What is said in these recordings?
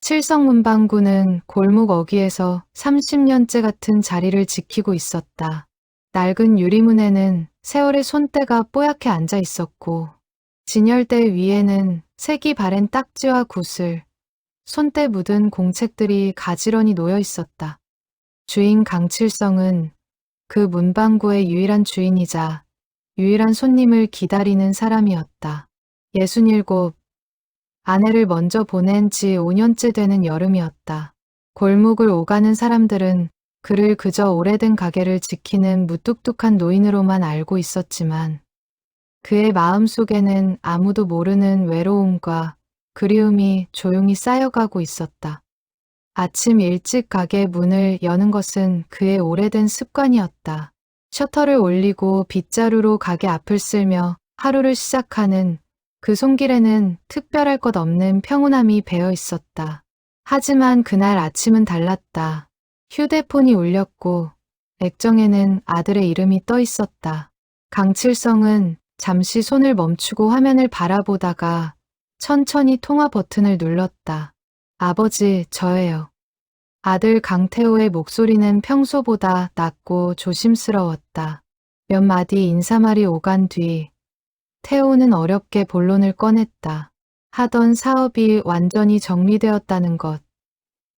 칠성문방구는 골목 어귀에서 30년째 같은 자리를 지키고 있었다. 낡은 유리문에는 세월의 손때가 뽀얗게 앉아 있었고 진열대 위에는 색이 바랜 딱지와 구슬, 손때 묻은 공책들이 가지런히 놓여 있었다. 주인 강칠성은 그 문방구의 유일한 주인이자 유일한 손님을 기다리는 사람이었다. 67, 아내를 먼저 보낸 지 5년째 되는 여름이었다. 골목을 오가는 사람들은 그를 그저 오래된 가게를 지키는 무뚝뚝한 노인으로만 알고 있었지만 그의 마음속에는 아무도 모르는 외로움과 그리움이 조용히 쌓여가고 있었다. 아침 일찍 가게 문을 여는 것은 그의 오래된 습관이었다. 셔터를 올리고 빗자루로 가게 앞을 쓸며 하루를 시작하는 그 손길에는 특별할 것 없는 평온함이 배어 있었다. 하지만 그날 아침은 달랐다. 휴대폰이 울렸고 액정에는 아들의 이름이 떠 있었다. 강칠성은 잠시 손을 멈추고 화면을 바라보다가 천천히 통화 버튼을 눌렀다. 아버지, 저예요. 아들 강태호의 목소리는 평소보다 낮고 조심스러웠다. 몇 마디 인사말이 오간 뒤 태호는 어렵게 본론을 꺼냈다. 하던 사업이 완전히 정리되었다는 것,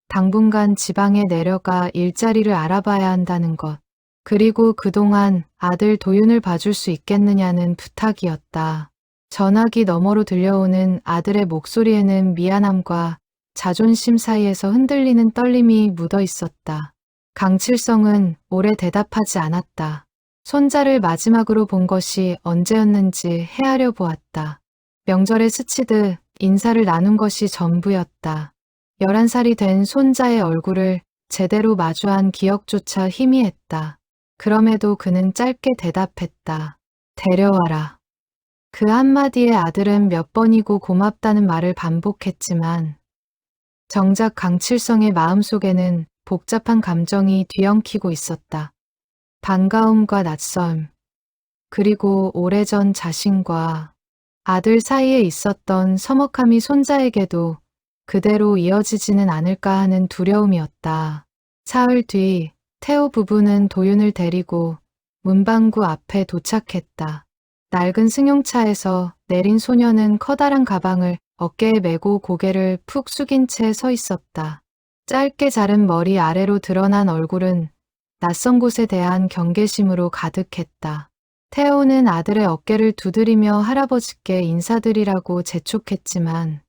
당분간 지방에 내려가 일자리를 알아봐야 한다는 것, 그리고 그동안 아들 도윤을 봐줄 수 있겠느냐는 부탁이었다. 전화기 너머로 들려오는 아들의 목소리에는 미안함과 자존심 사이에서 흔들리는 떨림이 묻어 있었다. 강칠성은 오래 대답하지 않았다. 손자를 마지막으로 본 것이 언제였는지 헤아려 보았다. 명절에 스치듯 인사를 나눈 것이 전부였다. 11살이 된 손자의 얼굴을 제대로 마주한 기억조차 희미했다. 그럼에도 그는 짧게 대답했다. 데려와라. 그 한마디에 아들은 몇 번이고 고맙다는 말을 반복했지만 정작 강칠성의 마음속에는 복잡한 감정이 뒤엉키고 있었다. 반가움과 낯섦, 그리고 오래전 자신과 아들 사이에 있었던 서먹함이 손자에게도 그대로 이어지지는 않을까 하는 두려움이었다. 사흘 뒤 태호 부부는 도윤을 데리고 문방구 앞에 도착했다. 낡은 승용차에서 내린 소녀는 커다란 가방을 어깨에 메고 고개를 푹 숙인 채 서 있었다. 짧게 자른 머리 아래로 드러난 얼굴은 낯선 곳에 대한 경계심으로 가득했다. 태호는 아들의 어깨를 두드리며 할아버지께 인사드리라고 재촉했지만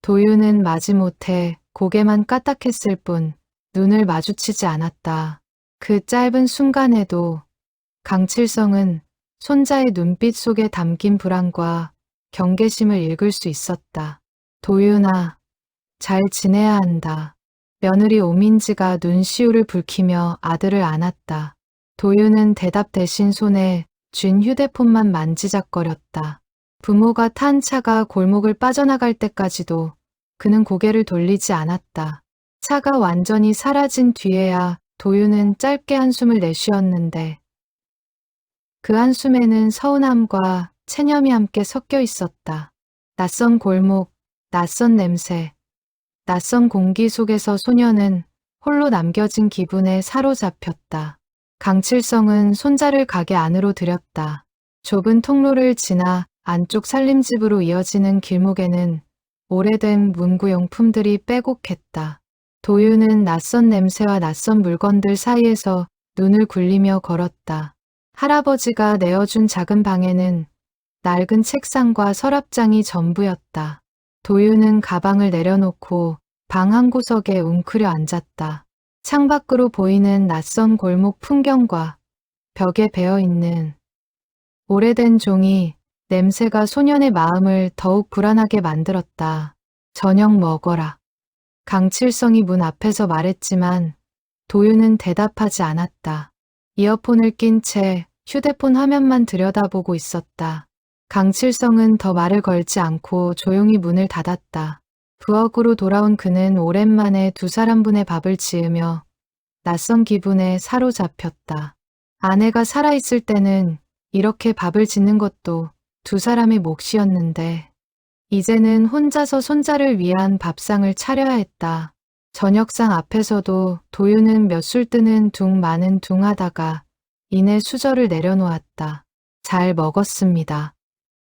도윤은 마지못해 고개만 까딱했을 뿐 눈을 마주치지 않았다. 그 짧은 순간에도 강칠성은 손자의 눈빛 속에 담긴 불안과 경계심을 읽을 수 있었다. 도윤아, 잘 지내야 한다. 며느리 오민지가 눈시울을 붉히며 아들을 안았다. 도윤은 대답 대신 손에 쥔 휴대폰만 만지작거렸다. 부모가 탄 차가 골목을 빠져나갈 때까지도 그는 고개를 돌리지 않았다. 차가 완전히 사라진 뒤에야 도윤은 짧게 한숨을 내쉬었는데 그 한숨에는 서운함과 체념이 함께 섞여 있었다. 낯선 골목, 낯선 냄새, 낯선 공기 속에서 소녀는 홀로 남겨진 기분에 사로잡혔다. 강칠성은 손자를 가게 안으로 들였다. 좁은 통로를 지나 안쪽 살림집으로 이어지는 길목에는 오래된 문구용품들이 빼곡했다. 도윤은 낯선 냄새와 낯선 물건들 사이에서 눈을 굴리며 걸었다. 할아버지가 내어준 작은 방에는 낡은 책상과 서랍장이 전부였다. 도윤은 가방을 내려놓고 방 한 구석에 웅크려 앉았다. 창밖으로 보이는 낯선 골목 풍경과 벽에 베어있는 오래된 종이 냄새가 소년의 마음을 더욱 불안하게 만들었다. 저녁 먹어라. 강칠성이 문 앞에서 말했지만 도윤은 대답하지 않았다. 이어폰을 낀 채 휴대폰 화면만 들여다보고 있었다. 강칠성은 더 말을 걸지 않고 조용히 문을 닫았다. 부엌으로 돌아온 그는 오랜만에 두 사람분의 밥을 지으며 낯선 기분에 사로잡혔다. 아내가 살아있을 때는 이렇게 밥을 짓는 것도 두 사람의 몫이었는데 이제는 혼자서 손자를 위한 밥상을 차려야 했다. 저녁상 앞에서도 도윤은 몇 술 뜨는 둥 마는 둥 하다가 이내 수저를 내려놓았다. 잘 먹었습니다.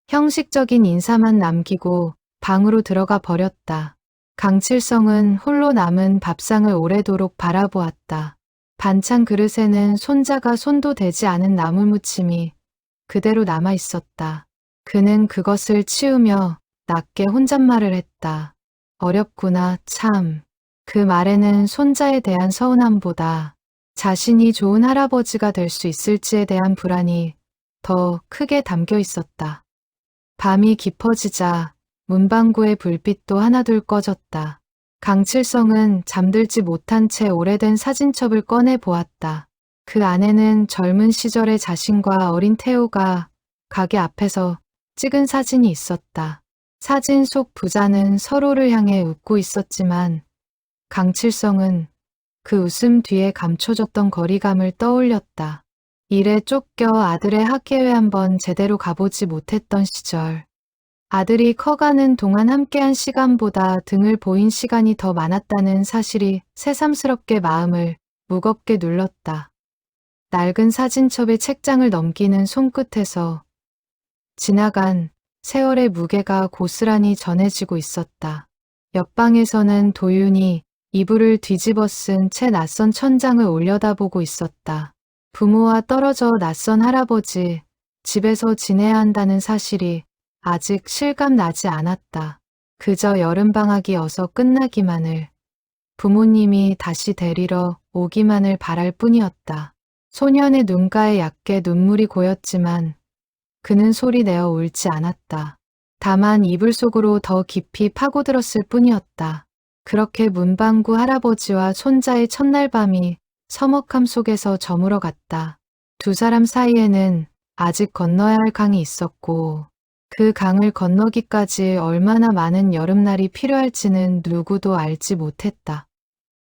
형식적인 인사만 남기고 방으로 들어가 버렸다. 강칠성은 홀로 남은 밥상을 오래도록 바라보았다. 반찬 그릇에는 손자가 손도 대지 않은 나물무침이 그대로 남아 있었다. 그는 그것을 치우며 낮게 혼잣말을 했다. 어렵구나, 참. 그 말에는 손자에 대한 서운함보다 자신이 좋은 할아버지가 될 수 있을지에 대한 불안이 더 크게 담겨 있었다. 밤이 깊어지자 문방구의 불빛도 하나둘 꺼졌다. 강칠성은 잠들지 못한 채 오래된 사진첩을 꺼내 보았다. 그 안에는 젊은 시절의 자신과 어린 태호가 가게 앞에서 찍은 사진이 있었다. 사진 속 부자는 서로를 향해 웃고 있었지만 강칠성은 그 웃음 뒤에 감춰졌던 거리감을 떠올렸다. 일에 쫓겨 아들의 학예회 한번 제대로 가보지 못했던 시절. 아들이 커가는 동안 함께한 시간보다 등을 보인 시간이 더 많았다는 사실이 새삼스럽게 마음을 무겁게 눌렀다. 낡은 사진첩의 책장을 넘기는 손끝에서 지나간 세월의 무게가 고스란히 전해지고 있었다. 옆방에서는 도윤이 이불을 뒤집어 쓴 채 낯선 천장을 올려다보고 있었다. 부모와 떨어져 낯선 할아버지, 집에서 지내야 한다는 사실이 아직 실감나지 않았다. 그저 여름방학이 어서 끝나기만을, 부모님이 다시 데리러 오기만을 바랄 뿐이었다. 소년의 눈가에 얕게 눈물이 고였지만 그는 소리 내어 울지 않았다. 다만 이불 속으로 더 깊이 파고들었을 뿐이었다. 그렇게 문방구 할아버지와 손자의 첫날 밤이 서먹함 속에서 저물어 갔다. 두 사람 사이에는 아직 건너야 할 강이 있었고 그 강을 건너기까지 얼마나 많은 여름날이 필요할지는 누구도 알지 못했다.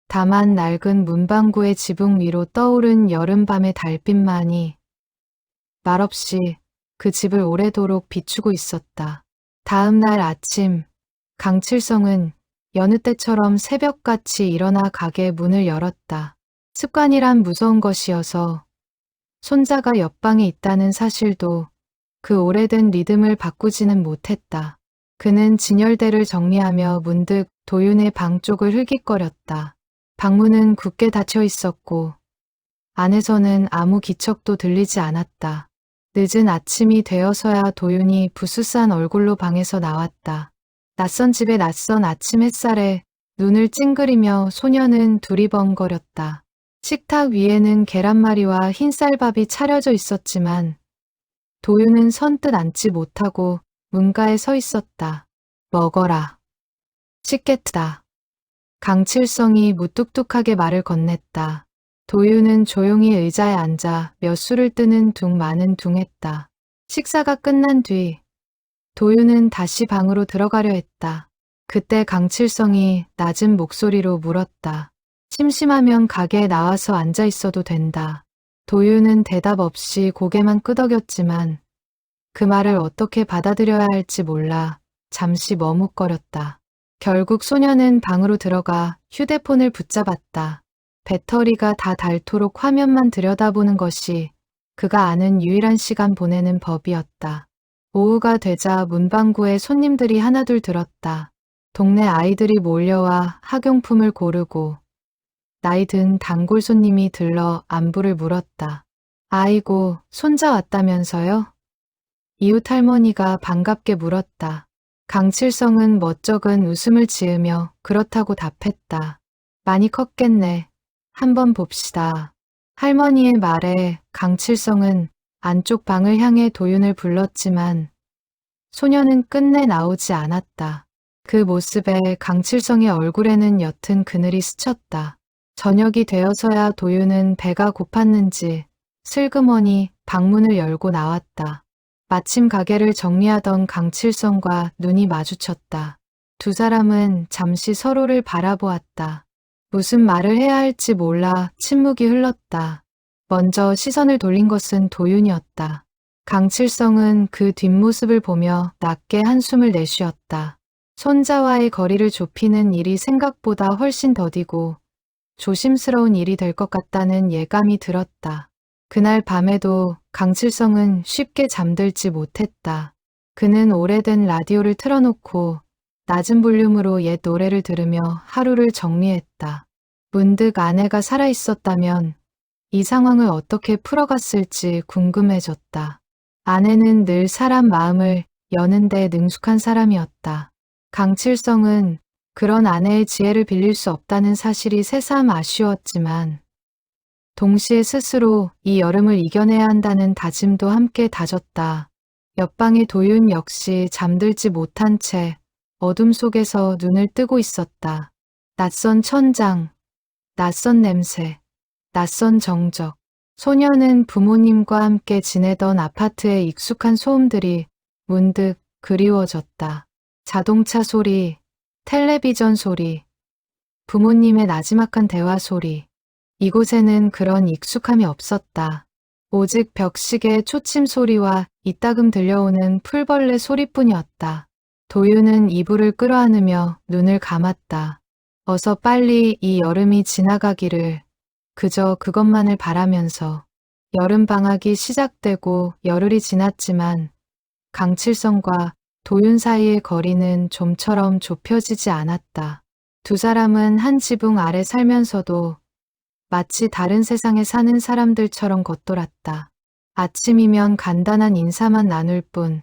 다만 낡은 문방구의 지붕 위로 떠오른 여름밤의 달빛만이 말없이 그 집을 오래도록 비추고 있었다. 다음 날 아침, 강칠성은 여느 때처럼 새벽같이 일어나 가게 문을 열었다. 습관이란 무서운 것이어서 손자가 옆방에 있다는 사실도 그 오래된 리듬을 바꾸지는 못했다. 그는 진열대를 정리하며 문득 도윤의 방 쪽을 흘깃거렸다. 방문은 굳게 닫혀 있었고 안에서는 아무 기척도 들리지 않았다. 늦은 아침이 되어서야 도윤이 부스스한 얼굴로 방에서 나왔다. 낯선 집의 낯선 아침 햇살에 눈을 찡그리며 소녀는 두리번거렸다. 식탁 위에는 계란말이와 흰쌀밥이 차려져 있었지만 도윤은 선뜻 앉지 못하고 문가에 서 있었다. 먹어라. 식겠다. 강칠성이 무뚝뚝하게 말을 건넸다. 도윤은 조용히 의자에 앉아 몇 술을 뜨는 둥 마는 둥했다. 식사가 끝난 뒤 도윤은 다시 방으로 들어가려 했다. 그때 강칠성이 낮은 목소리로 물었다. 심심하면 가게에 나와서 앉아 있어도 된다. 도윤은 대답 없이 고개만 끄덕였지만 그 말을 어떻게 받아들여야 할지 몰라 잠시 머뭇거렸다. 결국 소녀는 방으로 들어가 휴대폰을 붙잡았다. 배터리가 다 닳도록 화면만 들여다보는 것이 그가 아는 유일한 시간 보내는 법이었다. 오후가 되자 문방구에 손님들이 하나둘 들었다. 동네 아이들이 몰려와 학용품을 고르고 나이 든 단골 손님이 들러 안부를 물었다. 아이고, 손자 왔다면서요? 이웃 할머니가 반갑게 물었다. 강칠성은 멋쩍은 웃음을 지으며 그렇다고 답했다. 많이 컸겠네. 한번 봅시다. 할머니의 말에 강칠성은 안쪽 방을 향해 도윤을 불렀지만 소녀는 끝내 나오지 않았다. 그 모습에 강칠성의 얼굴에는 옅은 그늘이 스쳤다. 저녁이 되어서야 도윤은 배가 고팠는지 슬그머니 방문을 열고 나왔다. 마침 가게를 정리하던 강칠성과 눈이 마주쳤다. 두 사람은 잠시 서로를 바라보았다. 무슨 말을 해야 할지 몰라 침묵이 흘렀다. 먼저 시선을 돌린 것은 도윤이었다. 강칠성은 그 뒷모습을 보며 낮게 한숨을 내쉬었다. 손자와의 거리를 좁히는 일이 생각보다 훨씬 더디고 조심스러운 일이 될 것 같다는 예감이 들었다. 그날 밤에도 강칠성은 쉽게 잠들지 못했다. 그는 오래된 라디오를 틀어놓고 낮은 볼륨으로 옛 노래를 들으며 하루를 정리했다. 문득 아내가 살아있었다면 이 상황을 어떻게 풀어갔을지 궁금해졌다. 아내는 늘 사람 마음을 여는데 능숙한 사람이었다. 강칠성은 그런 아내의 지혜를 빌릴 수 없다는 사실이 새삼 아쉬웠지만 동시에 스스로 이 여름을 이겨내야 한다는 다짐도 함께 다졌다. 옆방의 도윤 역시 잠들지 못한 채 어둠 속에서 눈을 뜨고 있었다. 낯선 천장, 낯선 냄새, 낯선 정적. 소녀는 부모님과 함께 지내던 아파트의 익숙한 소음들이 문득 그리워졌다. 자동차 소리, 텔레비전 소리, 부모님의 나지막한 대화 소리. 이곳에는 그런 익숙함이 없었다. 오직 벽시계 초침 소리와 이따금 들려오는 풀벌레 소리뿐이었다. 도윤은 이불을 끌어안으며 눈을 감았다. 어서 빨리 이 여름이 지나가기를 그저 그것만을 바라면서. 여름방학이 시작되고 열흘이 지났지만 강칠성과 도윤 사이의 거리는 좀처럼 좁혀지지 않았다. 두 사람은 한 지붕 아래 살면서도 마치 다른 세상에 사는 사람들처럼 겉돌았다. 아침이면 간단한 인사만 나눌 뿐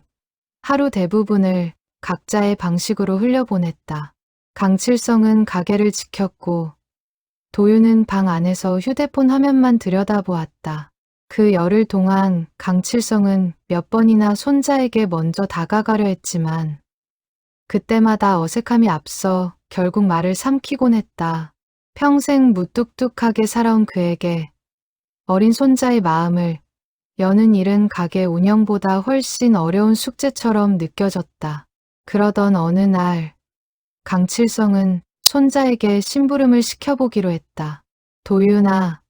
하루 대부분을 각자의 방식으로 흘려보냈다. 강칠성은 가게를 지켰고 도윤은 방 안에서 휴대폰 화면만 들여다보았다. 그 열흘 동안 강칠성은 몇 번이나 손자에게 먼저 다가가려 했지만 그때마다 어색함이 앞서 결국 말을 삼키곤 했다. 평생 무뚝뚝하게 살아온 그에게 어린 손자의 마음을 여는 일은 가게 운영보다 훨씬 어려운 숙제처럼 느껴졌다. 그러던 어느 날 강칠성은 손자에게 심부름을 시켜보기로 했다. 도윤아,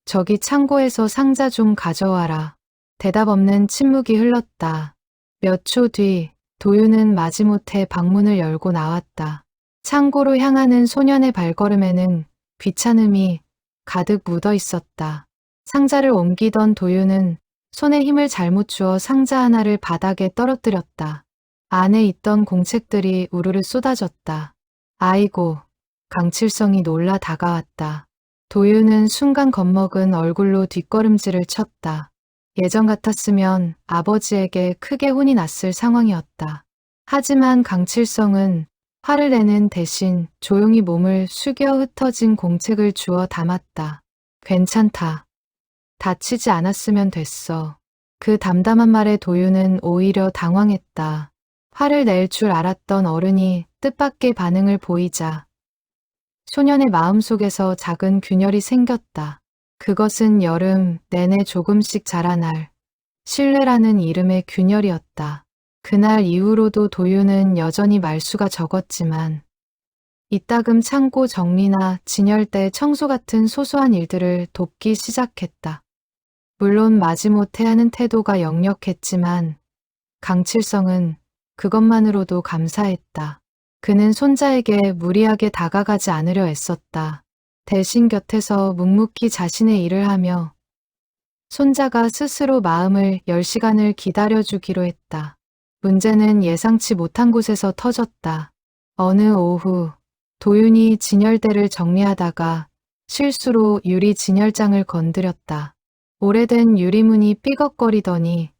저기 창고에서 상자 좀 가져와라. 대답 없는 침묵이 흘렀다. 몇 초 뒤 도윤은 마지못해 방문을 열고 나왔다. 창고로 향하는 소년의 발걸음에는 귀찮음이 가득 묻어 있었다. 상자를 옮기던 도윤은 손에 힘을 잘못 주어 상자 하나를 바닥에 떨어뜨렸다. 안에 있던 공책들이 우르르 쏟아졌다. 아이고, 강칠성이 놀라 다가왔다. 도윤은 순간 겁먹은 얼굴로 뒷걸음질을 쳤다. 예전 같았으면 아버지에게 크게 혼이 났을 상황이었다. 하지만 강칠성은 화를 내는 대신 조용히 몸을 숙여 흩어진 공책을 주워 담았다. 괜찮다. 다치지 않았으면 됐어. 그 담담한 말에 도윤은 오히려 당황했다. 화를 낼 줄 알았던 어른이 뜻밖의 반응을 보이자 소년의 마음속에서 작은 균열이 생겼다. 그것은 여름 내내 조금씩 자라날 신뢰라는 이름의 균열이었다. 그날 이후로도 도윤은 여전히 말수가 적었지만 이따금 창고 정리나 진열대 청소 같은 소소한 일들을 돕기 시작했다. 물론 마지못해 하는 태도가 역력했지만 강칠성은 그것만으로도 감사했다. 그는 손자에게 무리하게 다가가지 않으려 애썼다. 대신 곁에서 묵묵히 자신의 일을 하며 손자가 스스로 마음을 열 시간을 기다려주기로 했다. 문제는 예상치 못한 곳에서 터졌다. 어느 오후 도윤이 진열대를 정리하다가 실수로 유리 진열장을 건드렸다. 오래된 유리문이 삐걱거리더니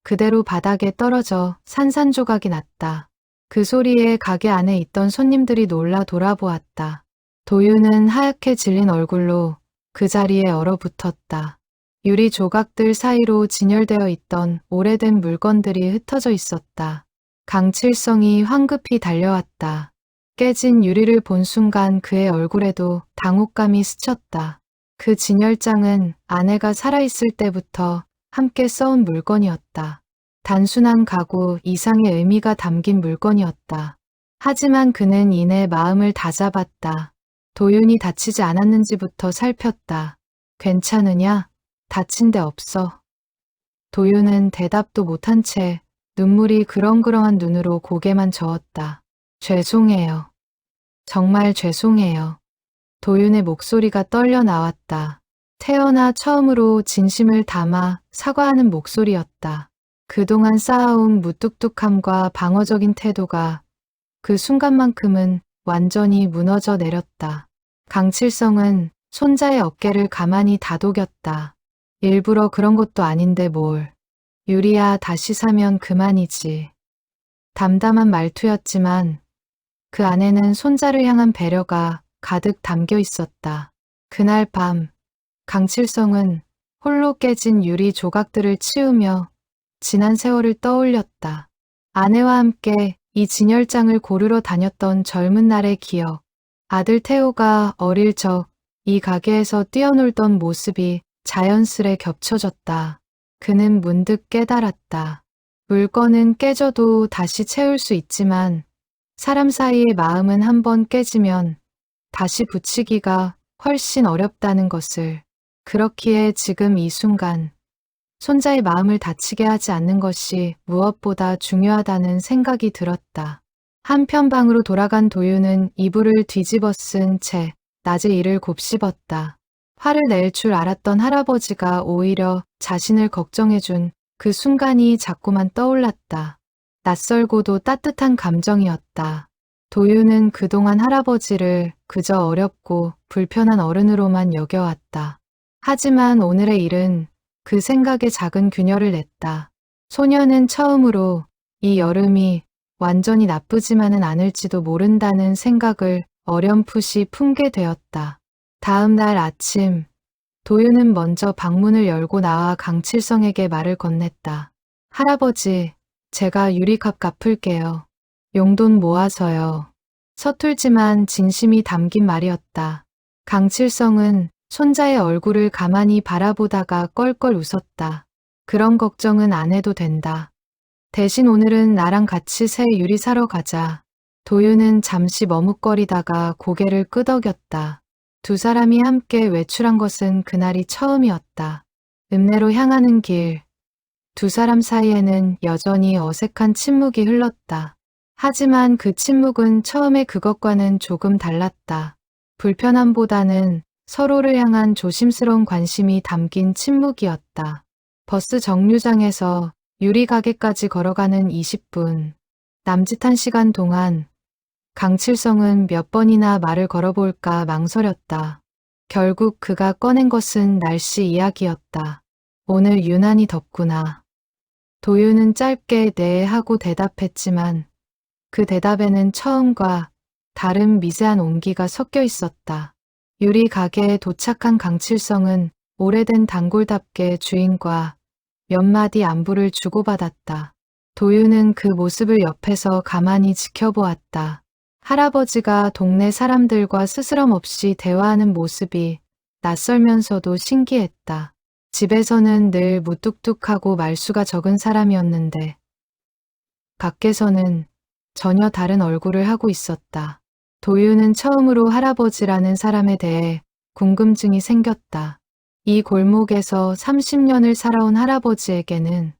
그대로 바닥에 떨어져 산산조각이 났다. 그 소리에 가게 안에 있던 손님들이 놀라 돌아보았다. 도윤은 하얗게 질린 얼굴로 그 자리에 얼어붙었다. 유리 조각들 사이로 진열되어 있던 오래된 물건들이 흩어져 있었다. 강칠성이 황급히 달려왔다. 깨진 유리를 본 순간 그의 얼굴에도 당혹감이 스쳤다. 그 진열장은 아내가 살아있을 때부터 함께 써온 물건이었다. 단순한 가구 이상의 의미가 담긴 물건이었다. 하지만 그는 이내 마음을 다잡았다. 도윤이 다치지 않았는지부터 살폈다. 괜찮으냐? 다친 데 없어. 도윤은 대답도 못한 채 눈물이 그렁그렁한 눈으로 고개만 저었다. 죄송해요. 정말 죄송해요. 도윤의 목소리가 떨려 나왔다. 태어나 처음으로 진심을 담아 사과하는 목소리였다. 그동안 쌓아온 무뚝뚝함과 방어적인 태도가 그 순간만큼은 완전히 무너져 내렸다. 강칠성은 손자의 어깨를 가만히 다독였다. 일부러 그런 것도 아닌데 뭘. 유리야, 다시 사면 그만이지. 담담한 말투였지만 그 안에는 손자를 향한 배려가 가득 담겨 있었다. 그날 밤 강칠성은 홀로 깨진 유리 조각들을 치우며 지난 세월을 떠올렸다. 아내와 함께 이 진열장을 고르러 다녔던 젊은 날의 기억, 아들 태호가 어릴 적 이 가게에서 뛰어놀던 모습이 자연스레 겹쳐졌다. 그는 문득 깨달았다. 물건은 깨져도 다시 채울 수 있지만 사람 사이의 마음은 한번 깨지면 다시 붙이기가 훨씬 어렵다는 것을. 그렇기에 지금 이 순간 손자의 마음을 다치게 하지 않는 것이 무엇보다 중요하다는 생각이 들었다. 한편 방으로 돌아간 도윤은 이불을 뒤집어 쓴 채 낮에 이를 곱씹었다. 화를 낼 줄 알았던 할아버지가 오히려 자신을 걱정해준 그 순간이 자꾸만 떠올랐다. 낯설고도 따뜻한 감정이었다. 도윤은 그동안 할아버지를 그저 어렵고 불편한 어른으로만 여겨왔다. 하지만 오늘의 일은 그 생각에 작은 균열을 냈다. 소녀는 처음으로 이 여름이 완전히 나쁘지만은 않을지도 모른다는 생각을 어렴풋이 품게 되었다. 다음 날 아침, 도윤은 먼저 방문을 열고 나와 강칠성에게 말을 건넸다. 할아버지, 제가 유리값 갚을게요. 용돈 모아서요. 서툴지만 진심이 담긴 말이었다. 강칠성은 손자의 얼굴을 가만히 바라보다가 껄껄 웃었다. 그런 걱정은 안 해도 된다. 대신 오늘은 나랑 같이 새 유리 사러 가자. 도윤은 잠시 머뭇거리다가 고개를 끄덕였다. 두 사람이 함께 외출한 것은 그날이 처음이었다. 읍내로 향하는 길. 두 사람 사이에는 여전히 어색한 침묵이 흘렀다. 하지만 그 침묵은 처음에 그것과는 조금 달랐다. 불편함보다는 서로를 향한 조심스러운 관심이 담긴 침묵이었다. 버스 정류장에서 유리 가게까지 걸어가는 20분. 남짓한 시간 동안 강칠성은 몇 번이나 말을 걸어볼까 망설였다. 결국 그가 꺼낸 것은 날씨 이야기였다. 오늘 유난히 덥구나. 도윤은 짧게 네 하고 대답했지만 그 대답에는 처음과 다른 미세한 온기가 섞여 있었다. 유리 가게에 도착한 강칠성은 오래된 단골답게 주인과 몇 마디 안부를 주고받았다. 도윤은 그 모습을 옆에서 가만히 지켜보았다. 할아버지가 동네 사람들과 스스럼 없이 대화하는 모습이 낯설면서도 신기했다. 집에서는 늘 무뚝뚝하고 말수가 적은 사람이었는데 밖에서는 전혀 다른 얼굴을 하고 있었다. 도윤은 처음으로 할아버지라는 사람에 대해 궁금증이 생겼다. 이 골목에서 30년을 살아온 할아버지에게는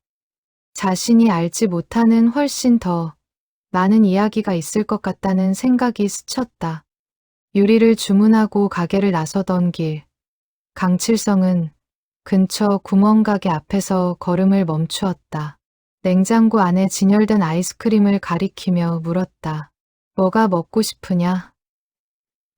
자신이 알지 못하는 훨씬 더 많은 이야기가 있을 것 같다는 생각이 스쳤다. 유리를 주문하고 가게를 나서던 길. 강칠성은 근처 구멍가게 앞에서 걸음을 멈추었다. 냉장고 안에 진열된 아이스크림을 가리키며 물었다. 뭐가 먹고 싶으냐?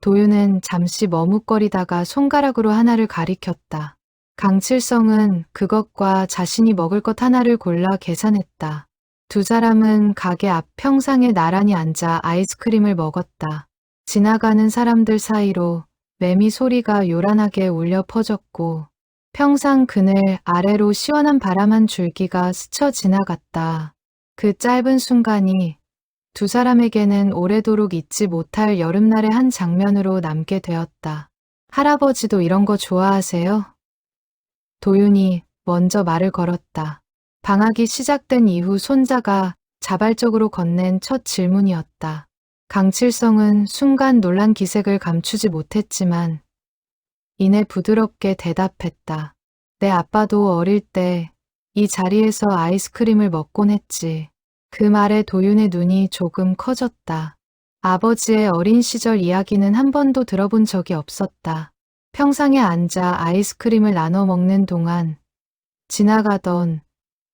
도윤은 잠시 머뭇거리다가 손가락으로 하나를 가리켰다. 강칠성은 그것과 자신이 먹을 것 하나를 골라 계산했다. 두 사람은 가게 앞 평상에 나란히 앉아 아이스크림을 먹었다. 지나가는 사람들 사이로 매미 소리가 요란하게 울려 퍼졌고 평상 그늘 아래로 시원한 바람 한 줄기가 스쳐 지나갔다. 그 짧은 순간이 두 사람에게는 오래도록 잊지 못할 여름날의 한 장면으로 남게 되었다. 할아버지도 이런 거 좋아하세요? 도윤이 먼저 말을 걸었다. 방학이 시작된 이후 손자가 자발적으로 건넨 첫 질문이었다. 강칠성은 순간 놀란 기색을 감추지 못했지만 이내 부드럽게 대답했다. 내 아빠도 어릴 때 이 자리에서 아이스크림을 먹곤 했지. 그 말에 도윤의 눈이 조금 커졌다. 아버지의 어린 시절 이야기는 한 번도 들어본 적이 없었다. 평상에 앉아 아이스크림을 나눠 먹는 동안 지나가던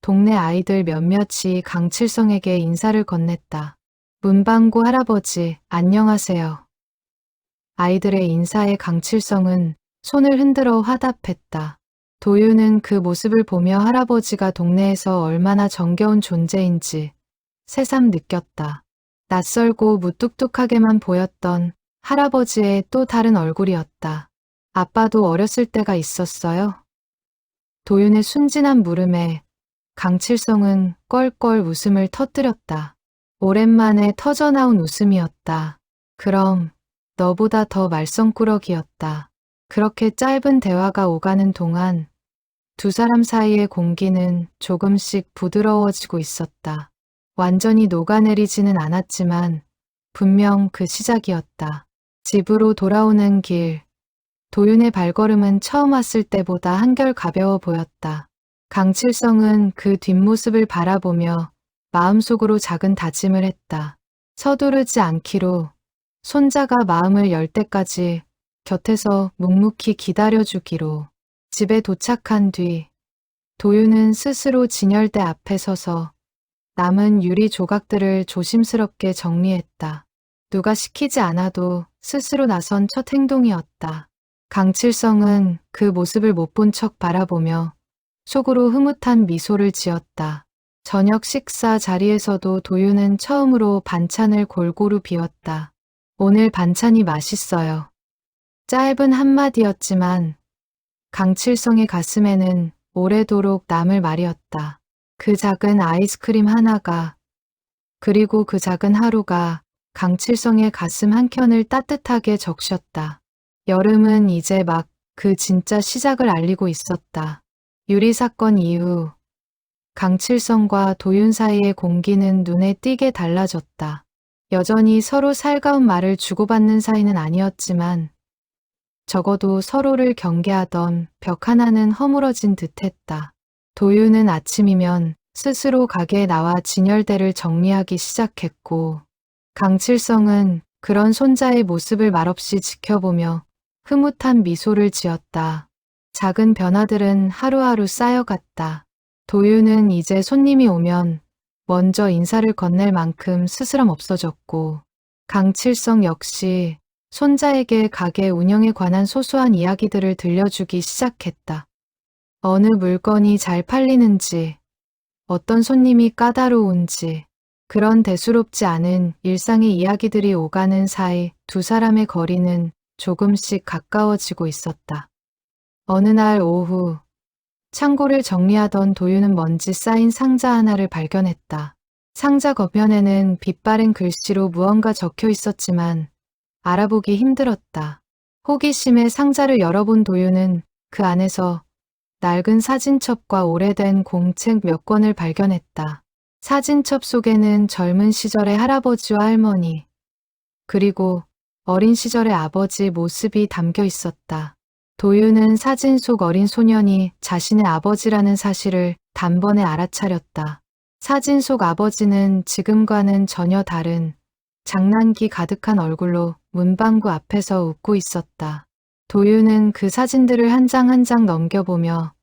동네 아이들 몇몇이 강칠성에게 인사를 건넸다. 문방구 할아버지, 안녕하세요. 아이들의 인사에 강칠성은 손을 흔들어 화답했다. 도윤은 그 모습을 보며 할아버지가 동네에서 얼마나 정겨운 존재인지 새삼 느꼈다. 낯설고 무뚝뚝하게만 보였던 할아버지의 또 다른 얼굴이었다. 아빠도 어렸을 때가 있었어요? 도윤의 순진한 물음에 강칠성은 껄껄 웃음을 터뜨렸다. 오랜만에 터져나온 웃음이었다. 그럼 너보다 더 말썽꾸러기였다. 그렇게 짧은 대화가 오가는 동안 두 사람 사이의 공기는 조금씩 부드러워지고 있었다. 완전히 녹아내리지는 않았지만 분명 그 시작이었다. 집으로 돌아오는 길, 도윤의 발걸음은 처음 왔을 때보다 한결 가벼워 보였다. 강칠성은 그 뒷모습을 바라보며 마음속으로 작은 다짐을 했다. 서두르지 않기로, 손자가 마음을 열 때까지 곁에서 묵묵히 기다려주기로. 집에 도착한 뒤 도윤은 스스로 진열대 앞에 서서 남은 유리 조각들을 조심스럽게 정리했다. 누가 시키지 않아도 스스로 나선 첫 행동이었다. 강칠성은 그 모습을 못 본 척 바라보며 속으로 흐뭇한 미소를 지었다. 저녁 식사 자리에서도 도윤은 처음으로 반찬을 골고루 비웠다. 오늘 반찬이 맛있어요. 짧은 한마디였지만 강칠성의 가슴에는 오래도록 남을 말이었다. 그 작은 아이스크림 하나가, 그리고 그 작은 하루가 강칠성의 가슴 한켠을 따뜻하게 적셨다. 여름은 이제 막 그 진짜 시작을 알리고 있었다. 유리 사건 이후 강칠성과 도윤 사이의 공기는 눈에 띄게 달라졌다. 여전히 서로 살가운 말을 주고받는 사이는 아니었지만 적어도 서로를 경계하던 벽 하나는 허물어진 듯했다. 도윤은 아침이면 스스로 가게에 나와 진열대를 정리하기 시작했고 강칠성은 그런 손자의 모습을 말없이 지켜보며 흐뭇한 미소를 지었다. 작은 변화들은 하루하루 쌓여갔다. 도윤은 이제 손님이 오면 먼저 인사를 건넬 만큼 스스럼 없어졌고 강칠성 역시 손자에게 가게 운영에 관한 소소한 이야기들을 들려주기 시작했다. 어느 물건이 잘 팔리는지, 어떤 손님이 까다로운지, 그런 대수롭지 않은 일상의 이야기들이 오가는 사이 두 사람의 거리는 조금씩 가까워지고 있었다. 어느 날 오후, 창고를 정리하던 도윤은 먼지 쌓인 상자 하나를 발견했다. 상자 겉면에는 빛바랜 글씨로 무언가 적혀 있었지만 알아보기 힘들었다. 호기심에 상자를 열어본 도윤은 그 안에서 낡은 사진첩과 오래된 공책 몇 권을 발견했다. 사진첩 속에는 젊은 시절의 할아버지와 할머니, 그리고 어린 시절의 아버지 모습이 담겨 있었다. 도윤은 사진 속 어린 소년이 자신의 아버지라는 사실을 단번에 알아차렸다. 사진 속 아버지는 지금과는 전혀 다른 장난기 가득한 얼굴로 문방구 앞에서 웃고 있었다. 도윤은 그 사진들을 한 장 한 장 넘겨보며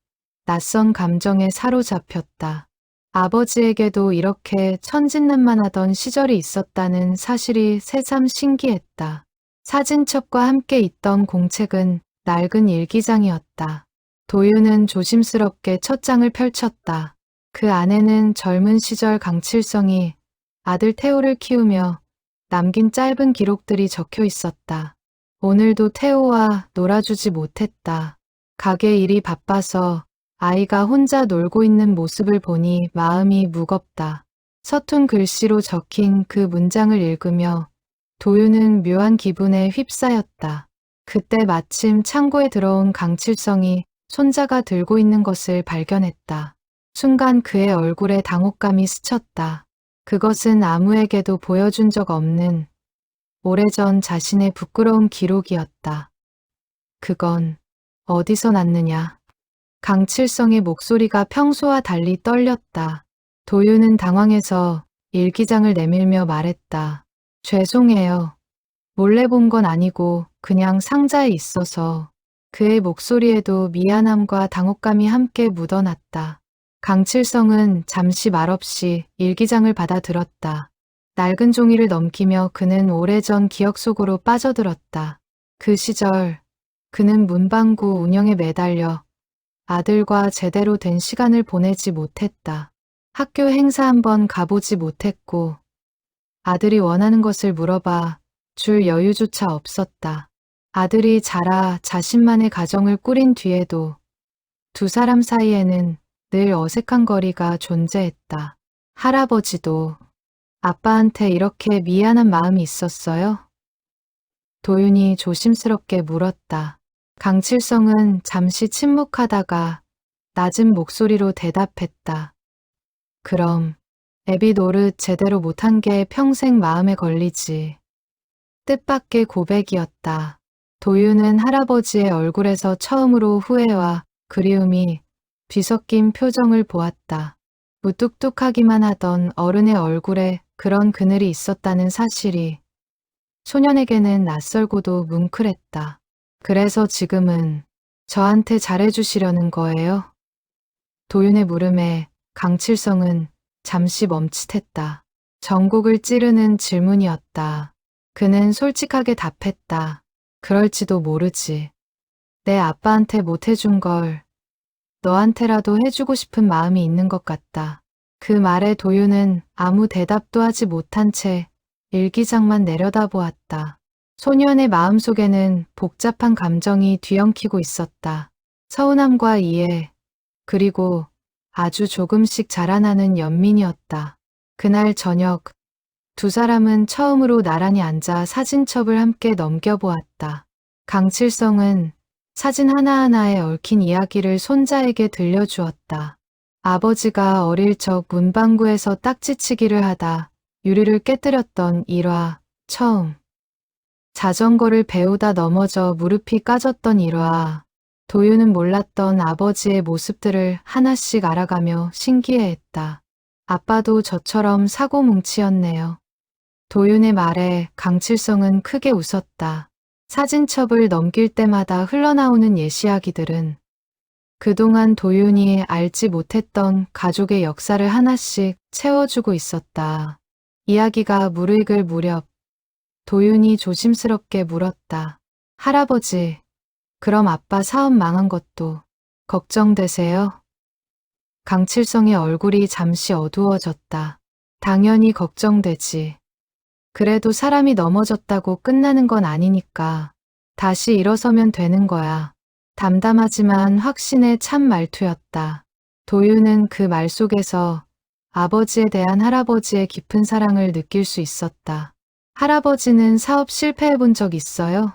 낯선 감정에 사로잡혔다. 아버지에게도 이렇게 천진난만하던 시절이 있었다는 사실이 새삼 신기했다. 사진첩과 함께 있던 공책은 낡은 일기장이었다. 도윤은 조심스럽게 첫 장을 펼쳤다. 그 안에는 젊은 시절 강칠성이 아들 태호를 키우며 남긴 짧은 기록들이 적혀 있었다. 오늘도 태호와 놀아주지 못했다. 가게 일이 바빠서 아이가 혼자 놀고 있는 모습을 보니 마음이 무겁다. 서툰 글씨로 적힌 그 문장을 읽으며 도윤은 묘한 기분에 휩싸였다. 그때 마침 창고에 들어온 강칠성이 손자가 들고 있는 것을 발견했다. 순간 그의 얼굴에 당혹감이 스쳤다. 그것은 아무에게도 보여준 적 없는 오래전 자신의 부끄러운 기록이었다. 그건 어디서 났느냐? 강칠성의 목소리가 평소와 달리 떨렸다. 도윤은 당황해서 일기장을 내밀며 말했다. 죄송해요. 몰래 본 건 아니고 그냥 상자에 있어서. 그의 목소리에도 미안함과 당혹감이 함께 묻어났다. 강칠성은 잠시 말없이 일기장을 받아들었다. 낡은 종이를 넘기며 그는 오래전 기억 속으로 빠져들었다. 그 시절 그는 문방구 운영에 매달려 아들과 제대로 된 시간을 보내지 못했다. 학교 행사 한번 가보지 못했고 아들이 원하는 것을 물어봐 줄 여유조차 없었다. 아들이 자라 자신만의 가정을 꾸린 뒤에도 두 사람 사이에는 늘 어색한 거리가 존재했다. 할아버지도 아빠한테 이렇게 미안한 마음이 있었어요? 도윤이 조심스럽게 물었다. 강칠성은 잠시 침묵하다가 낮은 목소리로 대답했다. 그럼 애비 노릇 제대로 못한 게 평생 마음에 걸리지. 뜻밖의 고백이었다. 도윤은 할아버지의 얼굴에서 처음으로 후회와 그리움이 뒤섞인 표정을 보았다. 무뚝뚝하기만 하던 어른의 얼굴에 그런 그늘이 있었다는 사실이 소년에게는 낯설고도 뭉클했다. 그래서 지금은 저한테 잘해주시려는 거예요? 도윤의 물음에 강칠성은 잠시 멈칫했다. 전곡을 찌르는 질문이었다. 그는 솔직하게 답했다. 그럴지도 모르지. 내 아빠한테 못 해준 걸 너한테라도 해주고 싶은 마음이 있는 것 같다. 그 말에 도윤은 아무 대답도 하지 못한 채 일기장만 내려다보았다. 소년의 마음속에는 복잡한 감정이 뒤엉키고 있었다. 서운함과 이해, 그리고 아주 조금씩 자라나는 연민이었다. 그날 저녁, 두 사람은 처음으로 나란히 앉아 사진첩을 함께 넘겨보았다. 강칠성은 사진 하나하나에 얽힌 이야기를 손자에게 들려주었다. 아버지가 어릴 적 문방구에서 딱지치기를 하다 유리를 깨뜨렸던 일화, 처음. 자전거를 배우다 넘어져 무릎이 까졌던 일화. 도윤은 몰랐던 아버지의 모습들을 하나씩 알아가며 신기해했다. 아빠도 저처럼 사고뭉치였네요. 도윤의 말에 강칠성은 크게 웃었다. 사진첩을 넘길 때마다 흘러나오는 예시이야기들은 그동안 도윤이 알지 못했던 가족의 역사를 하나씩 채워주고 있었다. 이야기가 무르익을 무렵 도윤이 조심스럽게 물었다. 할아버지, 그럼 아빠 사업 망한 것도 걱정되세요? 강칠성의 얼굴이 잠시 어두워졌다. 당연히 걱정되지. 그래도 사람이 넘어졌다고 끝나는 건 아니니까 다시 일어서면 되는 거야. 담담하지만 확신의 참 말투였다. 도윤은 그 말 속에서 아버지에 대한 할아버지의 깊은 사랑을 느낄 수 있었다. 할아버지는 사업 실패해 본 적 있어요?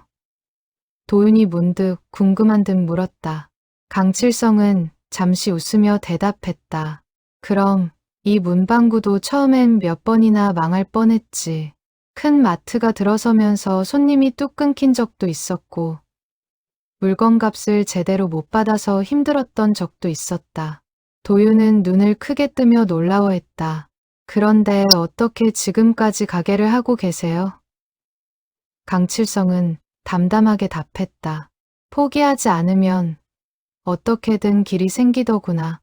도윤이 문득 궁금한 듯 물었다. 강칠성은 잠시 웃으며 대답했다. 그럼 이 문방구도 처음엔 몇 번이나 망할 뻔했지. 큰 마트가 들어서면서 손님이 뚝 끊긴 적도 있었고 물건값을 제대로 못 받아서 힘들었던 적도 있었다. 도윤은 눈을 크게 뜨며 놀라워했다. 그런데 어떻게 지금까지 가게를 하고 계세요? 강칠성은 담담하게 답했다. 포기하지 않으면 어떻게든 길이 생기더구나.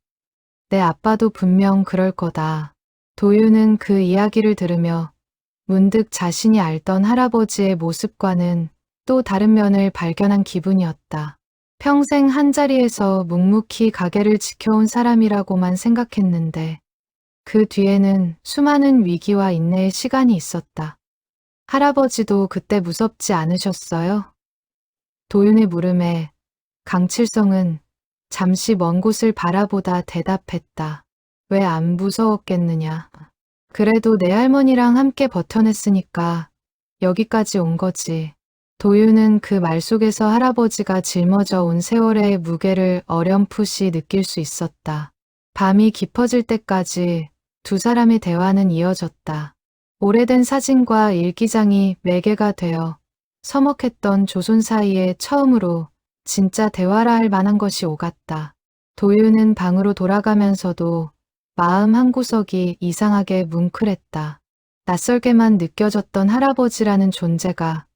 내 아빠도 분명 그럴 거다. 도윤은 그 이야기를 들으며 문득 자신이 알던 할아버지의 모습과는 또 다른 면을 발견한 기분이었다. 평생 한자리에서 묵묵히 가게를 지켜온 사람이라고만 생각했는데 그 뒤에는 수많은 위기와 인내의 시간이 있었다. 할아버지도 그때 무섭지 않으셨어요? 도윤의 물음에 강칠성은 잠시 먼 곳을 바라보다 대답했다. 왜 안 무서웠겠느냐. 그래도 내 할머니랑 함께 버텨냈으니까 여기까지 온 거지. 도윤은 그 말 속에서 할아버지가 짊어져 온 세월의 무게를 어렴풋이 느낄 수 있었다. 밤이 깊어질 때까지 두 사람의 대화는 이어졌다. 오래된 사진과 일기장이 매개가 되어 서먹했던 조손 사이에 처음으로 진짜 대화라 할 만한 것이 오갔다. 도윤은 방으로 돌아가면서도 마음 한구석이 이상하게 뭉클했다. 낯설게만 느껴졌던 할아버지라는 존재가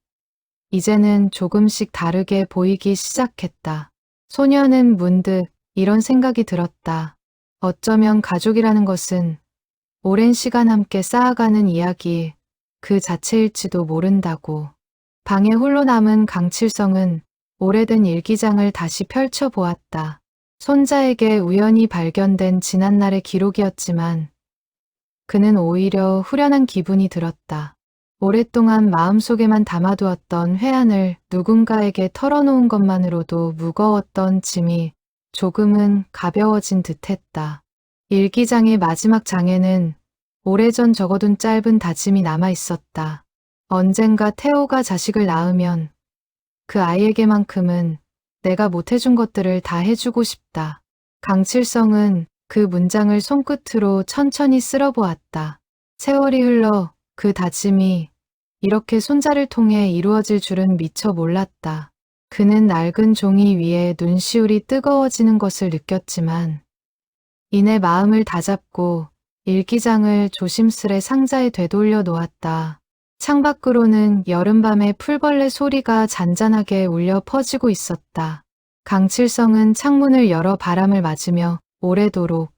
이제는 조금씩 다르게 보이기 시작했다. 소녀는 문득 이런 생각이 들었다. 어쩌면 가족이라는 것은 오랜 시간 함께 쌓아가는 이야기 그 자체일지도 모른다고. 방에 홀로 남은 강칠성은 오래된 일기장을 다시 펼쳐보았다. 손자에게 우연히 발견된 지난날의 기록이었지만 그는 오히려 후련한 기분이 들었다. 오랫동안 마음속에만 담아두었던 회한을 누군가에게 털어놓은 것만으로도 무거웠던 짐이 조금은 가벼워진 듯했다. 일기장의 마지막 장에는 오래전 적어둔 짧은 다짐이 남아 있었다. 언젠가 태호가 자식을 낳으면 그 아이에게만큼은 내가 못해준 것들을 다 해주고 싶다. 강칠성은 그 문장을 손끝으로 천천히 쓸어보았다. 세월이 흘러 그 다짐이 이렇게 손자를 통해 이루어질 줄은 미처 몰랐다. 그는 낡은 종이 위에 눈시울이 뜨거워지는 것을 느꼈지만 이내 마음을 다잡고 일기장을 조심스레 상자에 되돌려 놓았다. 창밖으로는 여름밤의 풀벌레 소리가 잔잔하게 울려 퍼지고 있었다. 강칠성은 창문을 열어 바람을 맞으며 오래도록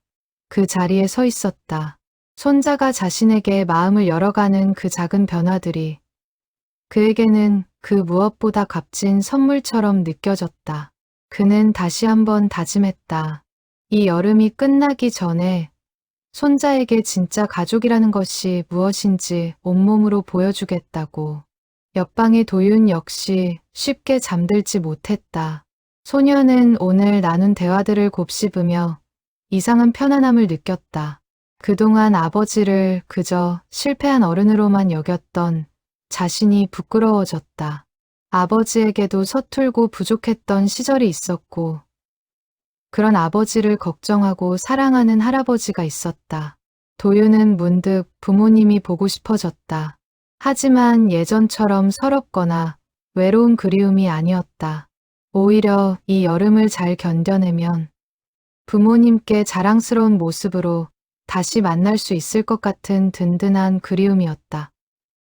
그 자리에 서 있었다. 손자가 자신에게 마음을 열어가는 그 작은 변화들이 그에게는 그 무엇보다 값진 선물처럼 느껴졌다. 그는 다시 한번 다짐했다. 이 여름이 끝나기 전에 손자에게 진짜 가족이라는 것이 무엇인지 온몸으로 보여주겠다고. 옆방의 도윤 역시 쉽게 잠들지 못했다. 소녀는 오늘 나눈 대화들을 곱씹으며 이상한 편안함을 느꼈다. 그동안 아버지를 그저 실패한 어른으로만 여겼던 자신이 부끄러워졌다. 아버지에게도 서툴고 부족했던 시절이 있었고 그런 아버지를 걱정하고 사랑하는 할아버지가 있었다. 도윤은 문득 부모님이 보고 싶어졌다. 하지만 예전처럼 서럽거나 외로운 그리움이 아니었다. 오히려 이 여름을 잘 견뎌내면 부모님께 자랑스러운 모습으로 다시 만날 수 있을 것 같은 든든한 그리움이었다.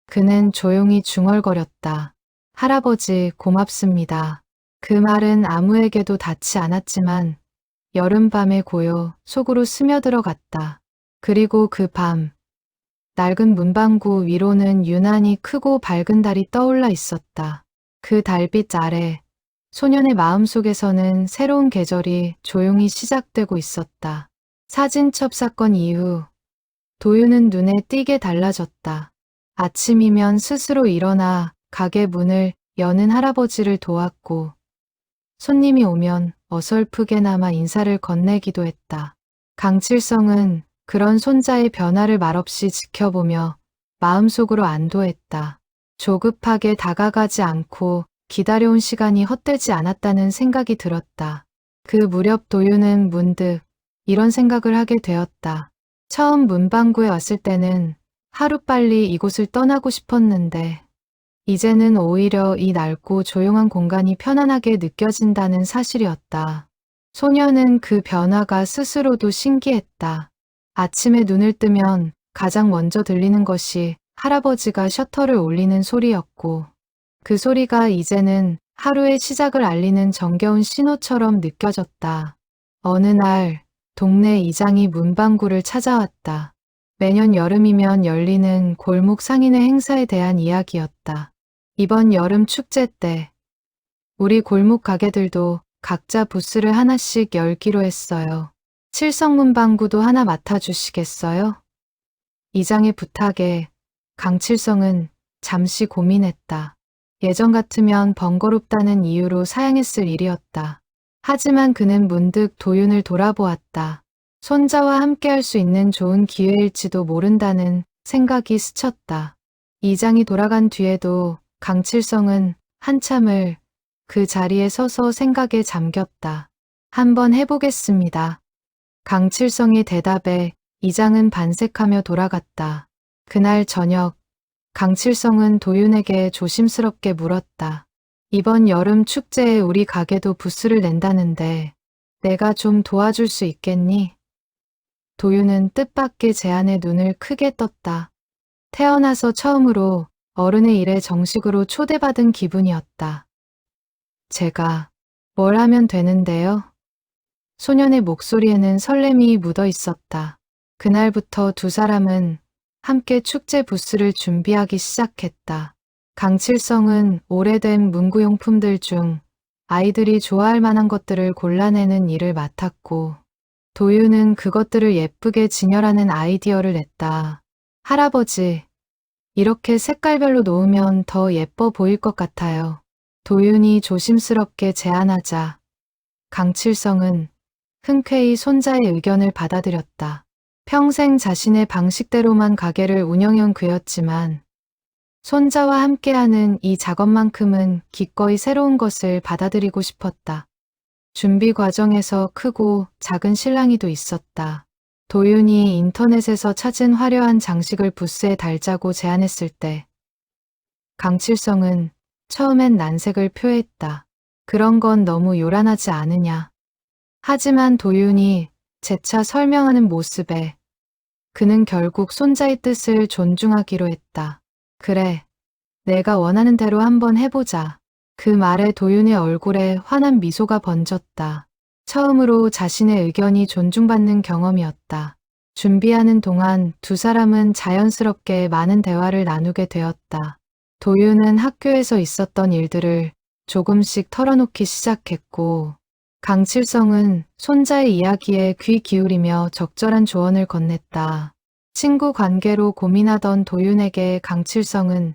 그는 조용히 중얼거렸다. 할아버지 고맙습니다. 그 말은 아무에게도 닿지 않았지만 여름밤의 고요 속으로 스며들어갔다. 그리고 그 밤, 낡은 문방구 위로는 유난히 크고 밝은 달이 떠올라 있었다. 그 달빛 아래 소년의 마음속에서는 새로운 계절이 조용히 시작되고 있었다. 사진첩 사건 이후 도윤은 눈에 띄게 달라졌다. 아침이면 스스로 일어나 가게 문을 여는 할아버지를 도왔고 손님이 오면 어설프게나마 인사를 건네기도 했다. 강칠성은 그런 손자의 변화를 말없이 지켜보며 마음속으로 안도했다. 조급하게 다가가지 않고 기다려온 시간이 헛되지 않았다는 생각이 들었다. 그 무렵 도윤은 문득 이런 생각을 하게 되었다. 처음 문방구에 왔을 때는 하루빨리 이곳을 떠나고 싶었는데 이제는 오히려 이 낡고 조용한 공간이 편안하게 느껴진다는 사실이었다. 소녀는 그 변화가 스스로도 신기했다. 아침에 눈을 뜨면 가장 먼저 들리는 것이 할아버지가 셔터를 올리는 소리였고 그 소리가 이제는 하루의 시작을 알리는 정겨운 신호처럼 느껴졌다. 어느 날 동네 이장이 문방구를 찾아왔다. 매년 여름이면 열리는 골목 상인회 행사에 대한 이야기였다. 이번 여름 축제 때 우리 골목 가게들도 각자 부스를 하나씩 열기로 했어요. 칠성문방구도 하나 맡아주시겠어요? 이장의 부탁에 강칠성은 잠시 고민했다. 예전 같으면 번거롭다는 이유로 사양했을 일이었다. 하지만 그는 문득 도윤을 돌아보았다. 손자와 함께할 수 있는 좋은 기회일지도 모른다는 생각이 스쳤다. 이장이 돌아간 뒤에도 강칠성은 한참을 그 자리에 서서 생각에 잠겼다. 한번 해보겠습니다. 강칠성의 대답에 이장은 반색하며 돌아갔다. 그날 저녁 강칠성은 도윤에게 조심스럽게 물었다. 이번 여름 축제에 우리 가게도 부스를 낸다는데 내가 좀 도와줄 수 있겠니? 도윤은 뜻밖의 제안에 눈을 크게 떴다. 태어나서 처음으로 어른의 일에 정식으로 초대받은 기분이었다. 제가 뭘 하면 되는데요? 소년의 목소리에는 설렘이 묻어 있었다. 그날부터 두 사람은 함께 축제 부스를 준비하기 시작했다. 강칠성은 오래된 문구용품들 중 아이들이 좋아할 만한 것들을 골라내는 일을 맡았고, 도윤은 그것들을 예쁘게 진열하는 아이디어를 냈다. 할아버지, 이렇게 색깔별로 놓으면 더 예뻐 보일 것 같아요. 도윤이 조심스럽게 제안하자 강칠성은 흔쾌히 손자의 의견을 받아들였다. 평생 자신의 방식대로만 가게를 운영해온 그였지만 손자와 함께하는 이 작업만큼은 기꺼이 새로운 것을 받아들이고 싶었다. 준비 과정에서 크고 작은 실랑이도 있었다. 도윤이 인터넷에서 찾은 화려한 장식을 부스에 달자고 제안했을 때 강칠성은 처음엔 난색을 표했다. 그런 건 너무 요란하지 않으냐. 하지만 도윤이 재차 설명하는 모습에 그는 결국 손자의 뜻을 존중하기로 했다. 그래, 내가 원하는 대로 한번 해보자. 그 말에 도윤의 얼굴에 환한 미소가 번졌다. 처음으로 자신의 의견이 존중받는 경험이었다. 준비하는 동안 두 사람은 자연스럽게 많은 대화를 나누게 되었다. 도윤은 학교에서 있었던 일들을 조금씩 털어놓기 시작했고, 강칠성은 손자의 이야기에 귀 기울이며 적절한 조언을 건넸다. 친구 관계로 고민하던 도윤에게 강칠성은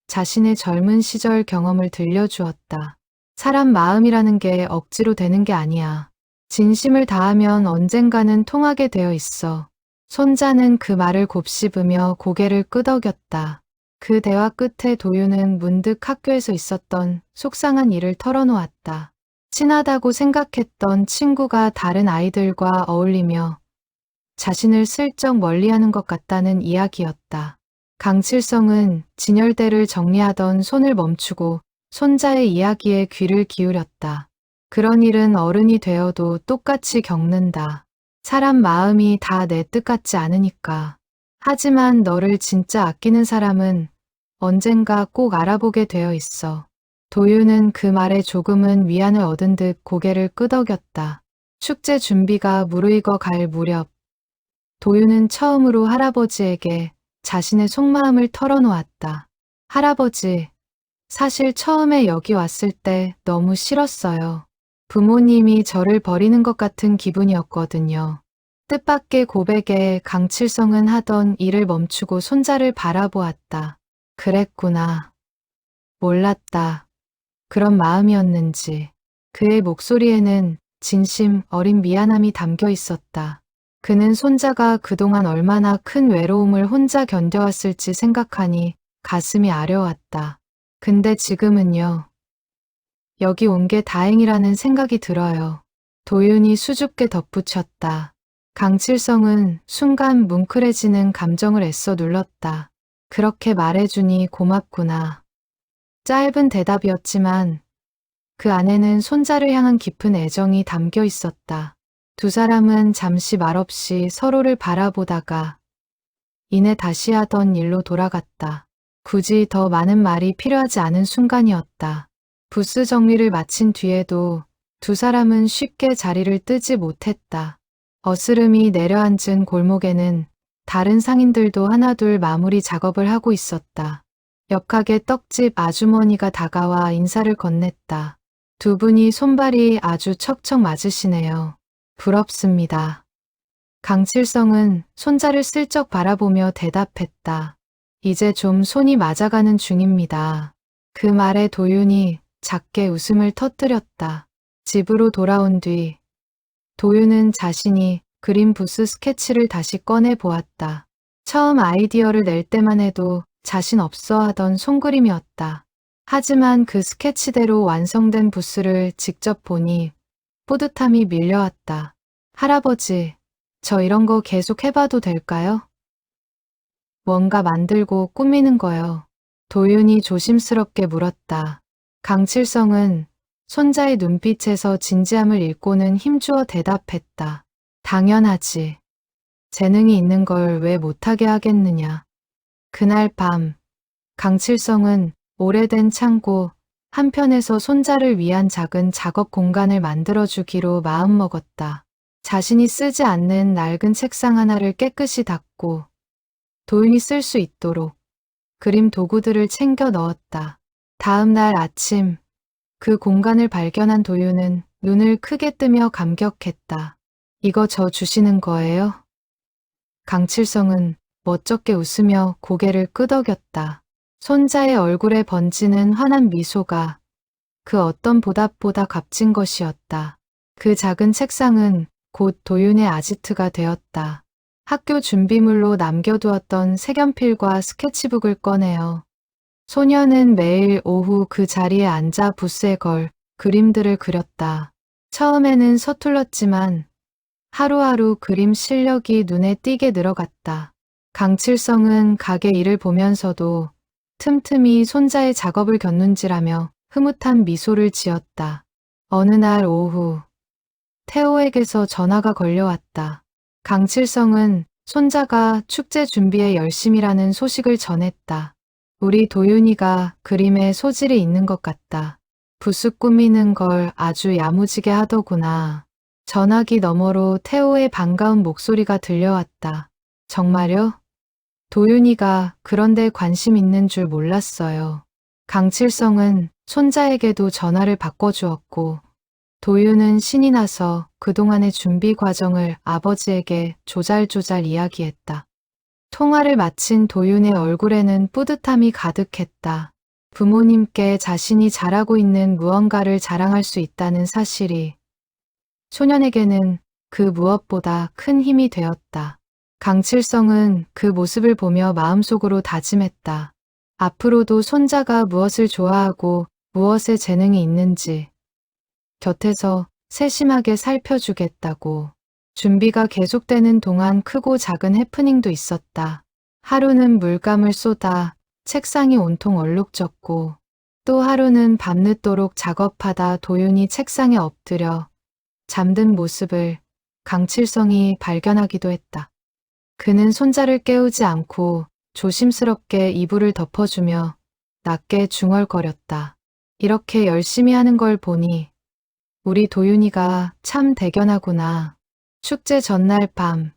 자신의 젊은 시절 경험을 들려주었다. 사람 마음이라는 게 억지로 되는 게 아니야. 진심을 다하면 언젠가는 통하게 되어 있어. 손자는 그 말을 곱씹으며 고개를 끄덕였다. 그 대화 끝에 도윤은 문득 학교에서 있었던 속상한 일을 털어놓았다. 친하다고 생각했던 친구가 다른 아이들과 어울리며 자신을 슬쩍 멀리하는 것 같다는 이야기였다. 강칠성은 진열대를 정리하던 손을 멈추고 손자의 이야기에 귀를 기울였다. 그런 일은 어른이 되어도 똑같이 겪는다. 사람 마음이 다 내 뜻 같지 않으니까. 하지만 너를 진짜 아끼는 사람은 언젠가 꼭 알아보게 되어 있어. 도윤은 그 말에 조금은 위안을 얻은 듯 고개를 끄덕였다. 축제 준비가 무르익어 갈 무렵, 도윤은 처음으로 할아버지에게 자신의 속마음을 털어놓았다. 할아버지, 사실 처음에 여기 왔을 때 너무 싫었어요. 부모님이 저를 버리는 것 같은 기분이었거든요. 뜻밖의 고백에 강칠성은 하던 일을 멈추고 손자를 바라보았다. 그랬구나. 몰랐다. 그런 마음이었는지. 그의 목소리에는 진심 어린 미안함이 담겨 있었다. 그는 손자가 그동안 얼마나 큰 외로움을 혼자 견뎌왔을지 생각하니 가슴이 아려왔다. 근데 지금은요. 여기 온 게 다행이라는 생각이 들어요. 도윤이 수줍게 덧붙였다. 강칠성은 순간 뭉클해지는 감정을 애써 눌렀다. 그렇게 말해주니 고맙구나. 짧은 대답이었지만 그 안에는 손자를 향한 깊은 애정이 담겨 있었다. 두 사람은 잠시 말없이 서로를 바라보다가 이내 다시 하던 일로 돌아갔다. 굳이 더 많은 말이 필요하지 않은 순간이었다. 부스 정리를 마친 뒤에도 두 사람은 쉽게 자리를 뜨지 못했다. 어스름이 내려앉은 골목에는 다른 상인들도 하나둘 마무리 작업을 하고 있었다. 역학의 떡집 아주머니가 다가와 인사를 건넸다. 두 분이 손발이 아주 척척 맞으시네요. 부럽습니다. 강칠성은 손자를 슬쩍 바라보며 대답했다. 이제 좀 손이 맞아가는 중입니다. 그 말에 도윤이 작게 웃음을 터뜨렸다. 집으로 돌아온 뒤 도윤은 자신이 그린 부스 스케치를 다시 꺼내 보았다. 처음 아이디어를 낼 때만 해도 자신 없어 하던 손그림이었다. 하지만 그 스케치대로 완성된 부스를 직접 보니 뿌듯함이 밀려왔다. 할아버지, 저 이런 거 계속 해봐도 될까요? 뭔가 만들고 꾸미는 거요. 도윤이 조심스럽게 물었다. 강칠성은 손자의 눈빛에서 진지함을 읽고는 힘주어 대답했다. 당연하지. 재능이 있는 걸 왜 못하게 하겠느냐. 그날 밤, 강칠성은 오래된 창고 한편에서 손자를 위한 작은 작업 공간을 만들어주기로 마음먹었다. 자신이 쓰지 않는 낡은 책상 하나를 깨끗이 닦고 도윤이 쓸 수 있도록 그림 도구들을 챙겨 넣었다. 다음 날 아침, 그 공간을 발견한 도윤은 눈을 크게 뜨며 감격했다. 이거 저 주시는 거예요? 강칠성은 멋쩍게 웃으며 고개를 끄덕였다. 손자의 얼굴에 번지는 환한 미소가 그 어떤 보답보다 값진 것이었다. 그 작은 책상은 곧 도윤의 아지트가 되었다. 학교 준비물로 남겨두었던 색연필과 스케치북을 꺼내어 소녀는 매일 오후 그 자리에 앉아 붓에 걸 그림들을 그렸다. 처음에는 서툴렀지만 하루하루 그림 실력이 눈에 띄게 늘어갔다. 강칠성은 가게 일을 보면서도 틈틈이 손자의 작업을 곁눈질하며 흐뭇한 미소를 지었다. 어느 날 오후, 태호에게서 전화가 걸려왔다. 강칠성은 손자가 축제 준비에 열심이라는 소식을 전했다. 우리 도윤이가 그림에 소질이 있는 것 같다. 붓을 꾸미는 걸 아주 야무지게 하더구나. 전화기 너머로 태호의 반가운 목소리가 들려왔다. 정말요? 도윤이가 그런데 관심 있는 줄 몰랐어요. 강칠성은 손자에게도 전화를 바꿔주었고 도윤은 신이 나서 그동안의 준비 과정을 아버지에게 조잘조잘 이야기했다. 통화를 마친 도윤의 얼굴에는 뿌듯함이 가득했다. 부모님께 자신이 잘하고 있는 무언가를 자랑할 수 있다는 사실이 소년에게는 그 무엇보다 큰 힘이 되었다. 강칠성은 그 모습을 보며 마음속으로 다짐했다. 앞으로도 손자가 무엇을 좋아하고 무엇에 재능이 있는지 곁에서 세심하게 살펴주겠다고. 준비가 계속되는 동안 크고 작은 해프닝도 있었다. 하루는 물감을 쏟아 책상이 온통 얼룩졌고 또 하루는 밤늦도록 작업하다 도윤이 책상에 엎드려 잠든 모습을 강칠성이 발견하기도 했다. 그는 손자를 깨우지 않고 조심스럽게 이불을 덮어주며 낮게 중얼거렸다. 이렇게 열심히 하는 걸 보니 우리 도윤이가 참 대견하구나. 축제 전날 밤,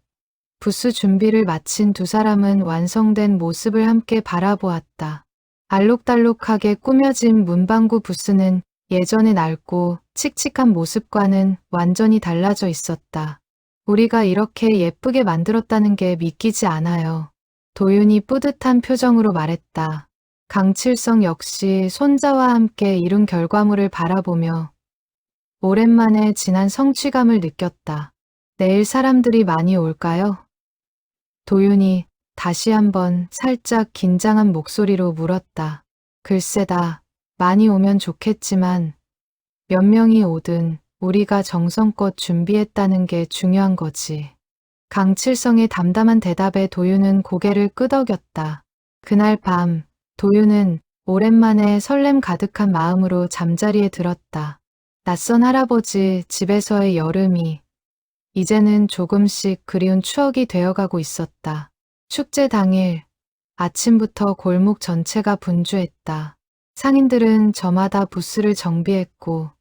부스 준비를 마친 두 사람은 완성된 모습을 함께 바라보았다. 알록달록하게 꾸며진 문방구 부스는 예전의 낡고 칙칙한 모습과는 완전히 달라져 있었다. 우리가 이렇게 예쁘게 만들었다는 게 믿기지 않아요. 도윤이 뿌듯한 표정으로 말했다. 강칠성 역시 손자와 함께 이룬 결과물을 바라보며 오랜만에 진한 성취감을 느꼈다. 내일 사람들이 많이 올까요? 도윤이 다시 한번 살짝 긴장한 목소리로 물었다. 글쎄다, 많이 오면 좋겠지만 몇 명이 오든 우리가 정성껏 준비했다는 게 중요한 거지. 강칠성의 담담한 대답에 도윤은 고개를 끄덕였다. 그날 밤, 도윤은 오랜만에 설렘 가득한 마음으로 잠자리에 들었다. 낯선 할아버지 집에서의 여름이 이제는 조금씩 그리운 추억이 되어가고 있었다. 축제 당일 아침부터 골목 전체가 분주했다. 상인들은 저마다 부스를 정비했고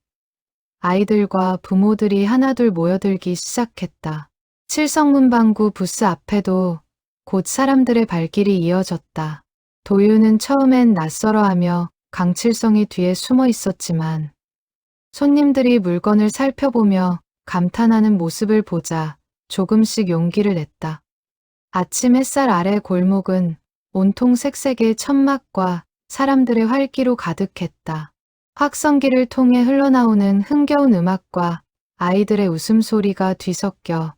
아이들과 부모들이 하나둘 모여들기 시작했다. 칠성문방구 부스 앞에도 곧 사람들의 발길이 이어졌다. 도윤은 처음엔 낯설어하며 강칠성이 뒤에 숨어 있었지만 손님들이 물건을 살펴보며 감탄하는 모습을 보자 조금씩 용기를 냈다. 아침 햇살 아래 골목은 온통 색색의 천막과 사람들의 활기로 가득했다. 확성기를 통해 흘러나오는 흥겨운 음악과 아이들의 웃음소리가 뒤섞여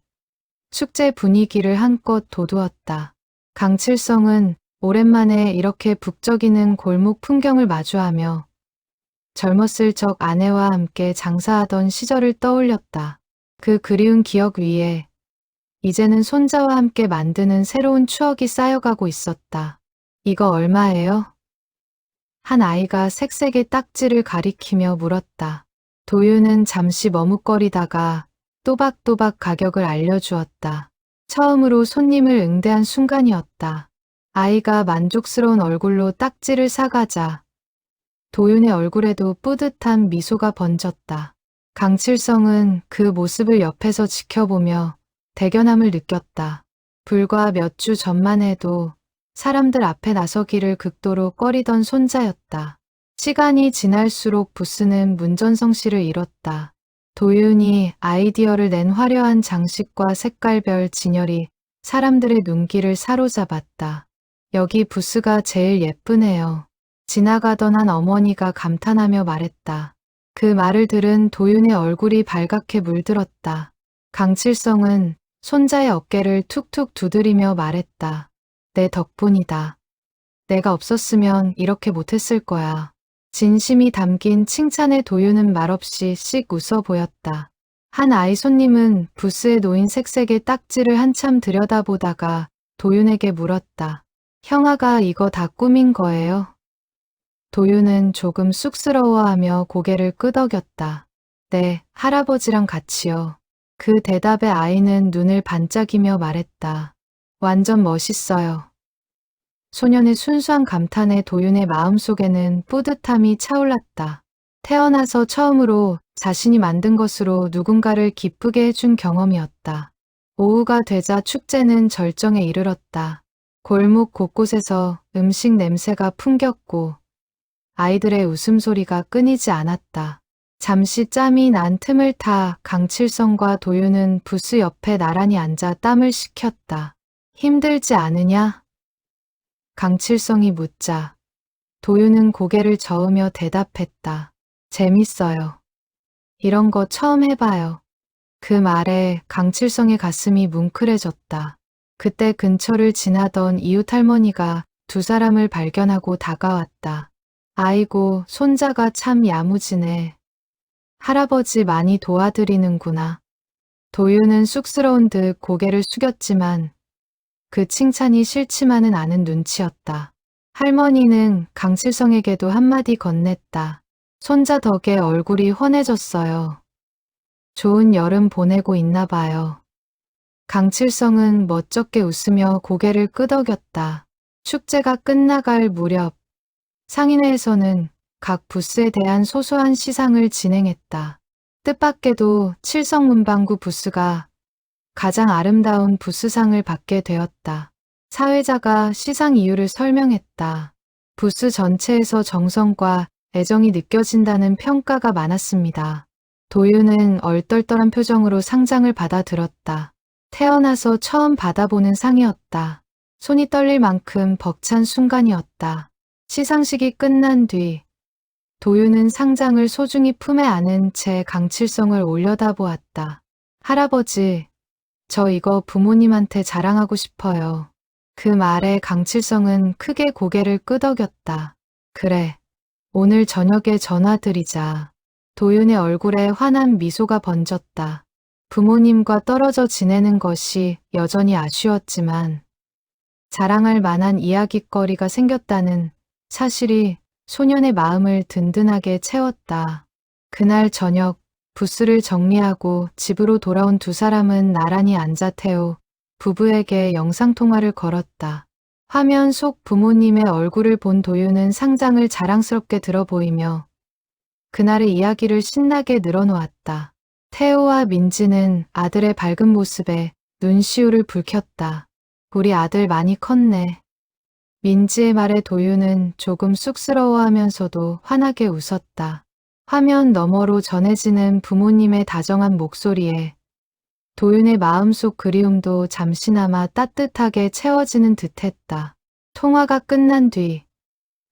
축제 분위기를 한껏 돋우었다. 강칠성은 오랜만에 이렇게 북적이는 골목 풍경을 마주하며 젊었을 적 아내와 함께 장사하던 시절을 떠올렸다. 그 그리운 기억 위에 이제는 손자와 함께 만드는 새로운 추억이 쌓여가고 있었다. 이거 얼마예요? 한 아이가 색색의 딱지를 가리키며 물었다. 도윤은 잠시 머뭇거리다가 또박또박 가격을 알려주었다. 처음으로 손님을 응대한 순간이었다. 아이가 만족스러운 얼굴로 딱지를 사가자 도윤의 얼굴에도 뿌듯한 미소가 번졌다. 강칠성은 그 모습을 옆에서 지켜보며 대견함을 느꼈다. 불과 몇 주 전만 해도 사람들 앞에 나서기를 극도로 꺼리던 손자였다. 시간이 지날수록 부스는 문전성시를 잃었다. 도윤이 아이디어를 낸 화려한 장식과 색깔별 진열이 사람들의 눈길을 사로잡았다. 여기 부스가 제일 예쁘네요. 지나가던 한 어머니가 감탄하며 말했다. 그 말을 들은 도윤의 얼굴이 발갛게 물들었다. 강칠성은 손자의 어깨를 툭툭 두드리며 말했다. 내 덕분이다. 내가 없었으면 이렇게 못했을 거야. 진심이 담긴 칭찬에 도윤은 말없이 씩 웃어 보였다. 한 아이 손님은 부스에 놓인 색색의 딱지를 한참 들여다보다가 도윤에게 물었다. 형아가 이거 다 꾸민 거예요? 도윤은 조금 쑥스러워하며 고개를 끄덕였다. 네, 할아버지랑 같이요. 그 대답에 아이는 눈을 반짝이며 말했다. 완전 멋있어요. 소년의 순수한 감탄에 도윤의 마음속에는 뿌듯함이 차올랐다. 태어나서 처음으로 자신이 만든 것으로 누군가를 기쁘게 해준 경험이었다. 오후가 되자 축제는 절정에 이르렀다. 골목 곳곳에서 음식 냄새가 풍겼고 아이들의 웃음소리가 끊이지 않았다. 잠시 짬이 난 틈을 타 강칠성과 도윤은 부스 옆에 나란히 앉아 땀을 식혔다. 힘들지 않으냐? 강칠성이 묻자 도윤은 고개를 저으며 대답했다. 재밌어요. 이런 거 처음 해봐요. 그 말에 강칠성의 가슴이 뭉클해졌다. 그때 근처를 지나던 이웃 할머니가 두 사람을 발견하고 다가왔다. 아이고, 손자가 참 야무지네. 할아버지 많이 도와드리는구나. 도윤은 쑥스러운 듯 고개를 숙였지만 그 칭찬이 싫지만은 않은 눈치였다. 할머니는 강칠성에게도 한마디 건넸다. 손자 덕에 얼굴이 환해졌어요. 좋은 여름 보내고 있나 봐요. 강칠성은 멋쩍게 웃으며 고개를 끄덕였다. 축제가 끝나갈 무렵 상인회에서는 각 부스에 대한 소소한 시상을 진행했다. 뜻밖에도 칠성문방구 부스가 가장 아름다운 부스상을 받게 되었다. 사회자가 시상 이유를 설명했다. 부스 전체에서 정성과 애정이 느껴진다는 평가가 많았습니다. 도윤은 얼떨떨한 표정으로 상장을 받아들었다. 태어나서 처음 받아보는 상이었다. 손이 떨릴 만큼 벅찬 순간이었다. 시상식이 끝난 뒤 도윤은 상장을 소중히 품에 안은 채 강칠성을 올려다보았다. 할아버지, 저 이거 부모님한테 자랑하고 싶어요. 그 말에 강칠성은 크게 고개를 끄덕였다. 그래, 오늘 저녁에 전화드리자. 도윤의 얼굴에 환한 미소가 번졌다. 부모님과 떨어져 지내는 것이 여전히 아쉬웠지만 자랑할 만한 이야깃거리가 생겼다는 사실이 소년의 마음을 든든하게 채웠다. 그날 저녁 부스를 정리하고 집으로 돌아온 두 사람은 나란히 앉아 태우 부부에게 영상통화를 걸었다. 화면 속 부모님의 얼굴을 본 도윤은 상장을 자랑스럽게 들어 보이며 그날의 이야기를 신나게 늘어놓았다. 태호와 민지는 아들의 밝은 모습에 눈시울을 붉혔다. 우리 아들 많이 컸네. 민지의 말에 도윤은 조금 쑥스러워하면서도 환하게 웃었다. 화면 너머로 전해지는 부모님의 다정한 목소리에 도윤의 마음속 그리움도 잠시나마 따뜻하게 채워지는 듯했다. 통화가 끝난 뒤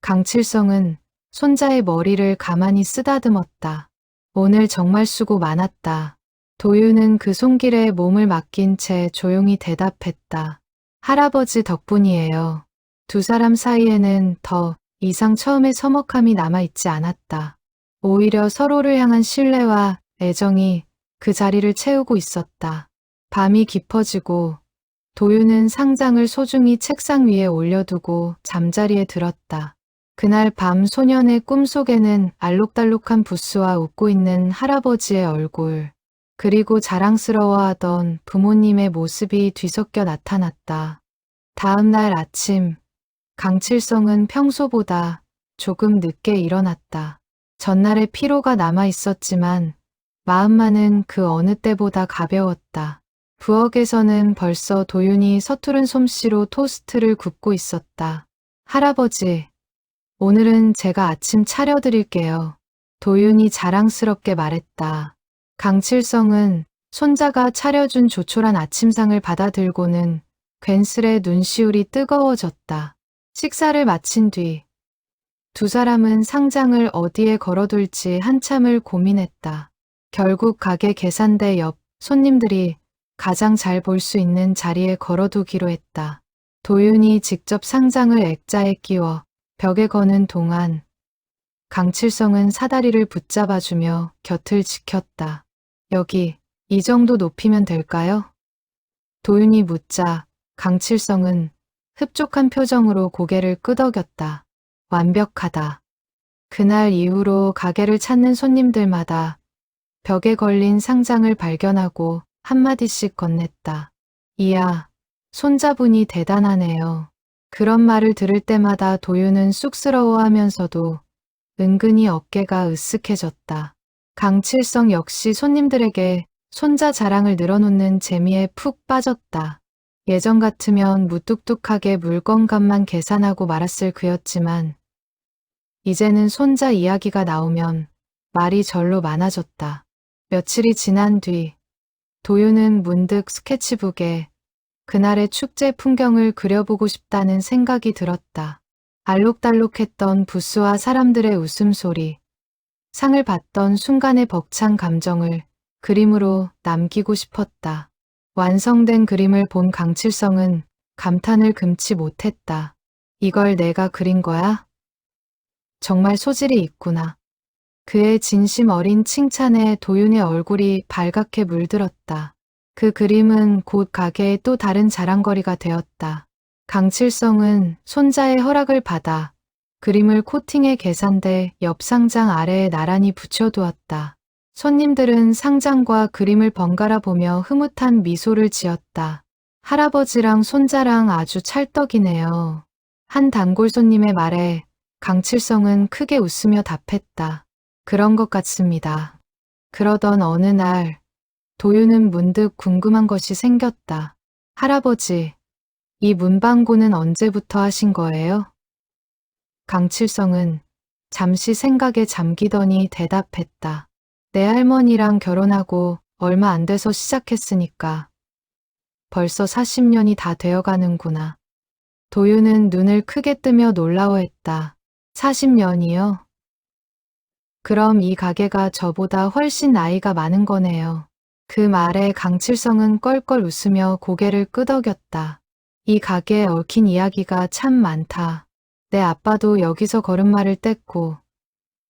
강칠성은 손자의 머리를 가만히 쓰다듬었다. 오늘 정말 수고 많았다. 도윤은 그 손길에 몸을 맡긴 채 조용히 대답했다. 할아버지 덕분이에요. 두 사람 사이에는 더 이상 처음의 서먹함이 남아있지 않았다. 오히려 서로를 향한 신뢰와 애정이 그 자리를 채우고 있었다. 밤이 깊어지고 도윤은 상장을 소중히 책상 위에 올려두고 잠자리에 들었다. 그날 밤 소년의 꿈속에는 알록달록한 부스와 웃고 있는 할아버지의 얼굴, 그리고 자랑스러워하던 부모님의 모습이 뒤섞여 나타났다. 다음 날 아침, 강칠성은 평소보다 조금 늦게 일어났다. 전날의 피로가 남아 있었지만 마음만은 그 어느 때보다 가벼웠다. 부엌에서는 벌써 도윤이 서투른 솜씨로 토스트를 굽고 있었다. 할아버지, 오늘은 제가 아침 차려드릴게요. 도윤이 자랑스럽게 말했다. 강칠성은 손자가 차려준 조촐한 아침상을 받아들고는 괜스레 눈시울이 뜨거워졌다. 식사를 마친 뒤 두 사람은 상장을 어디에 걸어둘지 한참을 고민했다. 결국 가게 계산대 옆 손님들이 가장 잘 볼 수 있는 자리에 걸어두기로 했다. 도윤이 직접 상장을 액자에 끼워 벽에 거는 동안 강칠성은 사다리를 붙잡아주며 곁을 지켰다. 여기, 이 정도 높이면 될까요? 도윤이 묻자 강칠성은 흡족한 표정으로 고개를 끄덕였다. 완벽하다. 그날 이후로 가게를 찾는 손님들마다 벽에 걸린 상장을 발견하고 한마디씩 건넸다. 이야, 손자분이 대단하네요. 그런 말을 들을 때마다 도윤은 쑥스러워하면서도 은근히 어깨가 으쓱해졌다. 강칠성 역시 손님들에게 손자 자랑을 늘어놓는 재미에 푹 빠졌다. 예전 같으면 무뚝뚝하게 물건값만 계산하고 말았을 그였지만 이제는 손자 이야기가 나오면 말이 절로 많아졌다. 며칠이 지난 뒤 도윤은 문득 스케치북에 그날의 축제 풍경을 그려보고 싶다는 생각이 들었다. 알록달록했던 부스와 사람들의 웃음소리, 상을 받던 순간의 벅찬 감정을 그림으로 남기고 싶었다. 완성된 그림을 본 강칠성은 감탄을 금치 못했다. 이걸 내가 그린 거야? 정말 소질이 있구나. 그의 진심 어린 칭찬에 도윤의 얼굴이 발갛게 물들었다. 그 그림은 곧 가게의 또 다른 자랑거리가 되었다. 강칠성은 손자의 허락을 받아 그림을 코팅해 계산대 옆 상장 아래에 나란히 붙여두었다. 손님들은 상장과 그림을 번갈아 보며 흐뭇한 미소를 지었다. 할아버지랑 손자랑 아주 찰떡이네요. 한 단골 손님의 말에 강칠성은 크게 웃으며 답했다. 그런 것 같습니다. 그러던 어느 날 도윤은 문득 궁금한 것이 생겼다. 할아버지, 이 문방구는 언제부터 하신 거예요? 강칠성은 잠시 생각에 잠기더니 대답했다. 내 할머니랑 결혼하고 얼마 안 돼서 시작했으니까 벌써 40년이 다 되어가는구나. 도윤은 눈을 크게 뜨며 놀라워했다. 40년이요? 그럼 이 가게가 저보다 훨씬 나이가 많은 거네요. 그 말에 강칠성은 껄껄 웃으며 고개를 끄덕였다. 이 가게에 얽힌 이야기가 참 많다. 내 아빠도 여기서 걸음마를 뗐고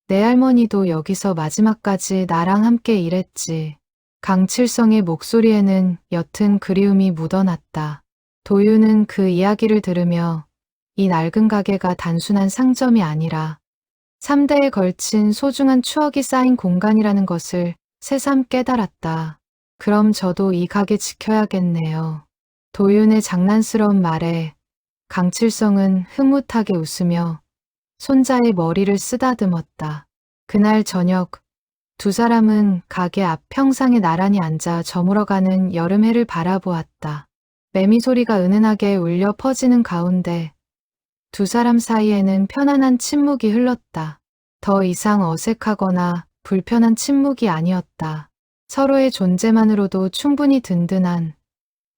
내 할머니도 여기서 마지막까지 나랑 함께 일했지. 강칠성의 목소리에는 옅은 그리움이 묻어났다. 도윤은 그 이야기를 들으며 이 낡은 가게가 단순한 상점이 아니라 3대에 걸친 소중한 추억이 쌓인 공간이라는 것을 새삼 깨달았다. 그럼 저도 이 가게 지켜야겠네요. 도윤의 장난스러운 말에 강칠성은 흐뭇하게 웃으며 손자의 머리를 쓰다듬었다. 그날 저녁 두 사람은 가게 앞 평상에 나란히 앉아 저물어가는 여름해를 바라보았다. 매미 소리가 은은하게 울려 퍼지는 가운데 두 사람 사이에는 편안한 침묵이 흘렀다. 더 이상 어색하거나 불편한 침묵이 아니었다. 서로의 존재만으로도 충분히 든든한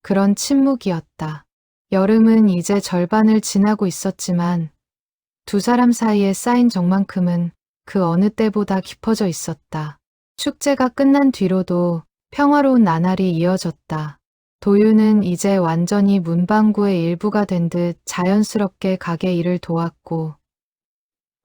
그런 침묵이었다. 여름은 이제 절반을 지나고 있었지만 두 사람 사이에 쌓인 정만큼은 그 어느 때보다 깊어져 있었다. 축제가 끝난 뒤로도 평화로운 나날이 이어졌다. 도윤은 이제 완전히 문방구의 일부가 된 듯 자연스럽게 가게 일을 도왔고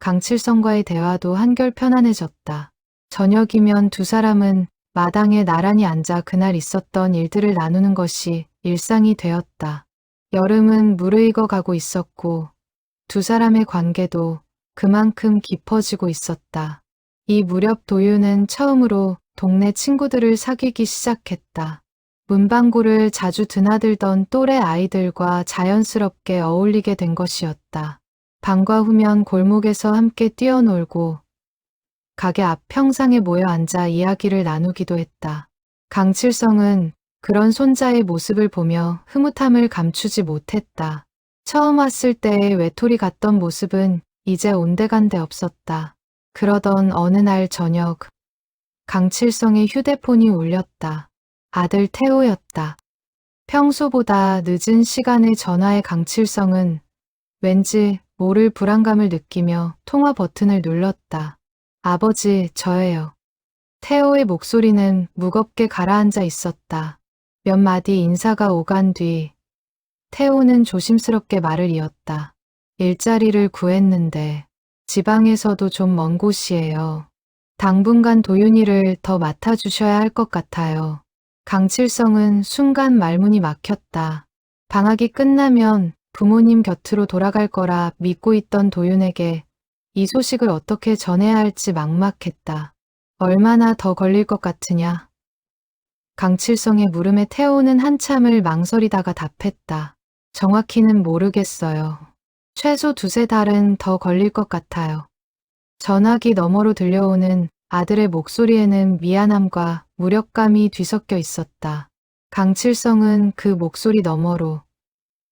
강칠성과의 대화도 한결 편안해졌다. 저녁이면 두 사람은 마당에 나란히 앉아 그날 있었던 일들을 나누는 것이 일상이 되었다. 여름은 무르익어 가고 있었고 두 사람의 관계도 그만큼 깊어지고 있었다. 이 무렵 도윤은 처음으로 동네 친구들을 사귀기 시작했다. 문방구를 자주 드나들던 또래 아이들과 자연스럽게 어울리게 된 것이었다. 방과 후면 골목에서 함께 뛰어놀고 가게 앞 평상에 모여 앉아 이야기를 나누기도 했다. 강칠성은 그런 손자의 모습을 보며 흐뭇함을 감추지 못했다. 처음 왔을 때의 외톨이 같던 모습은 이제 온데간데 없었다. 그러던 어느 날 저녁, 강칠성의 휴대폰이 울렸다. 아들 태호였다. 평소보다 늦은 시간에 전화해 강칠성은 왠지 모를 불안감을 느끼며 통화 버튼을 눌렀다. 아버지, 저예요. 태호의 목소리는 무겁게 가라앉아 있었다. 몇 마디 인사가 오간 뒤 태호는 조심스럽게 말을 이었다. 일자리를 구했는데 지방에서도 좀 먼 곳이에요. 당분간 도윤이를 더 맡아주셔야 할 것 같아요. 강칠성은 순간 말문이 막혔다. 방학이 끝나면 부모님 곁으로 돌아갈 거라 믿고 있던 도윤에게 이 소식을 어떻게 전해야 할지 막막했다. 얼마나 더 걸릴 것 같으냐? 강칠성의 물음에 태호는 한참을 망설이다가 답했다. 정확히는 모르겠어요. 최소 2~3달은 더 걸릴 것 같아요. 전화기 너머로 들려오는 아들의 목소리에는 미안함과 무력감이 뒤섞여 있었다. 강칠성은 그 목소리 너머로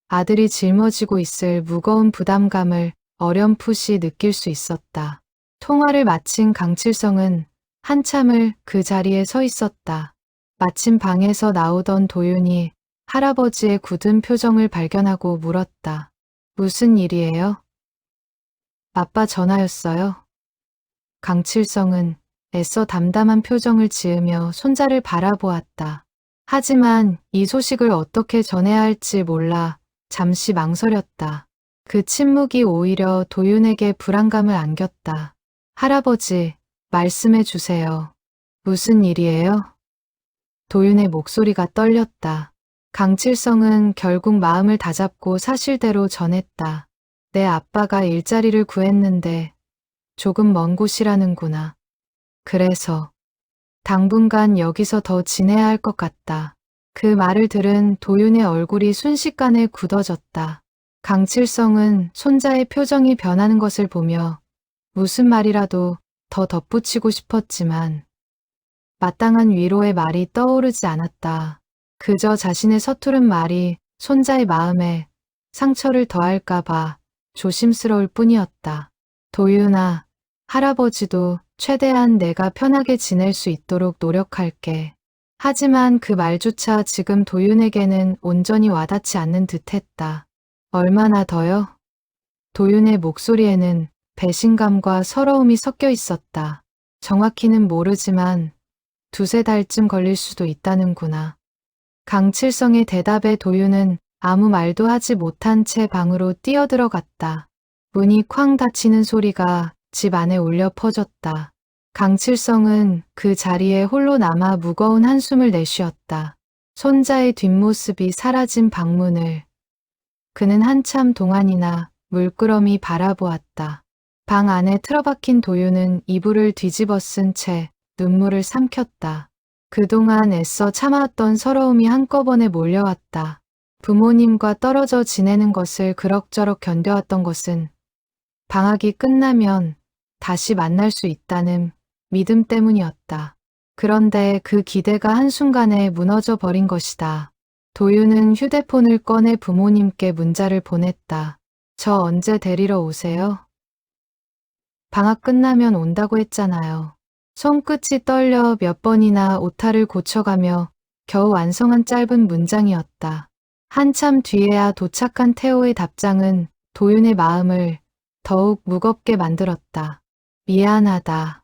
아들이 짊어지고 있을 무거운 부담감을 어렴풋이 느낄 수 있었다. 통화를 마친 강칠성은 한참을 그 자리에 서 있었다. 마침 방에서 나오던 도윤이 할아버지의 굳은 표정을 발견하고 물었다. 무슨 일이에요? 아빠 전화였어요? 강칠성은 애써 담담한 표정을 지으며 손자를 바라보았다. 하지만 이 소식을 어떻게 전해야 할지 몰라 잠시 망설였다. 그 침묵이 오히려 도윤에게 불안감을 안겼다. 할아버지, 말씀해 주세요. 무슨 일이에요? 도윤의 목소리가 떨렸다. 강칠성은 결국 마음을 다잡고 사실대로 전했다. 내 아빠가 일자리를 구했는데 조금 먼 곳이라는구나. 그래서 당분간 여기서 더 지내야 할 것 같다. 그 말을 들은 도윤의 얼굴이 순식간에 굳어졌다. 강칠성은 손자의 표정이 변하는 것을 보며 무슨 말이라도 더 덧붙이고 싶었지만 마땅한 위로의 말이 떠오르지 않았다. 그저 자신의 서투른 말이 손자의 마음에 상처를 더할까봐 조심스러울 뿐이었다. 도윤아, 할아버지도 최대한 내가 편하게 지낼 수 있도록 노력할게. 하지만 그 말조차 지금 도윤에게는 온전히 와닿지 않는 듯했다. 얼마나 더요? 도윤의 목소리에는 배신감과 서러움이 섞여 있었다. 정확히는 모르지만 2~3달쯤 걸릴 수도 있다는구나. 강칠성의 대답에 도윤은 아무 말도 하지 못한 채 방으로 뛰어들어갔다. 문이 쾅 닫히는 소리가 집 안에 울려 퍼졌다. 강칠성은 그 자리에 홀로 남아 무거운 한숨을 내쉬었다. 손자의 뒷모습이 사라진 방문을 그는 한참 동안이나 물끄러미 바라보았다. 방 안에 틀어박힌 도윤은 이불을 뒤집어 쓴 채 눈물을 삼켰다. 그동안 애써 참아왔던 서러움이 한꺼번에 몰려왔다. 부모님과 떨어져 지내는 것을 그럭저럭 견뎌왔던 것은 방학이 끝나면 다시 만날 수 있다는 믿음 때문이었다. 그런데 그 기대가 한순간에 무너져 버린 것이다. 도윤은 휴대폰을 꺼내 부모님께 문자를 보냈다. 저 언제 데리러 오세요? 방학 끝나면 온다고 했잖아요. 손끝이 떨려 몇 번이나 오타를 고쳐가며 겨우 완성한 짧은 문장이었다. 한참 뒤에야 도착한 태호의 답장은 도윤의 마음을 더욱 무겁게 만들었다. 미안하다.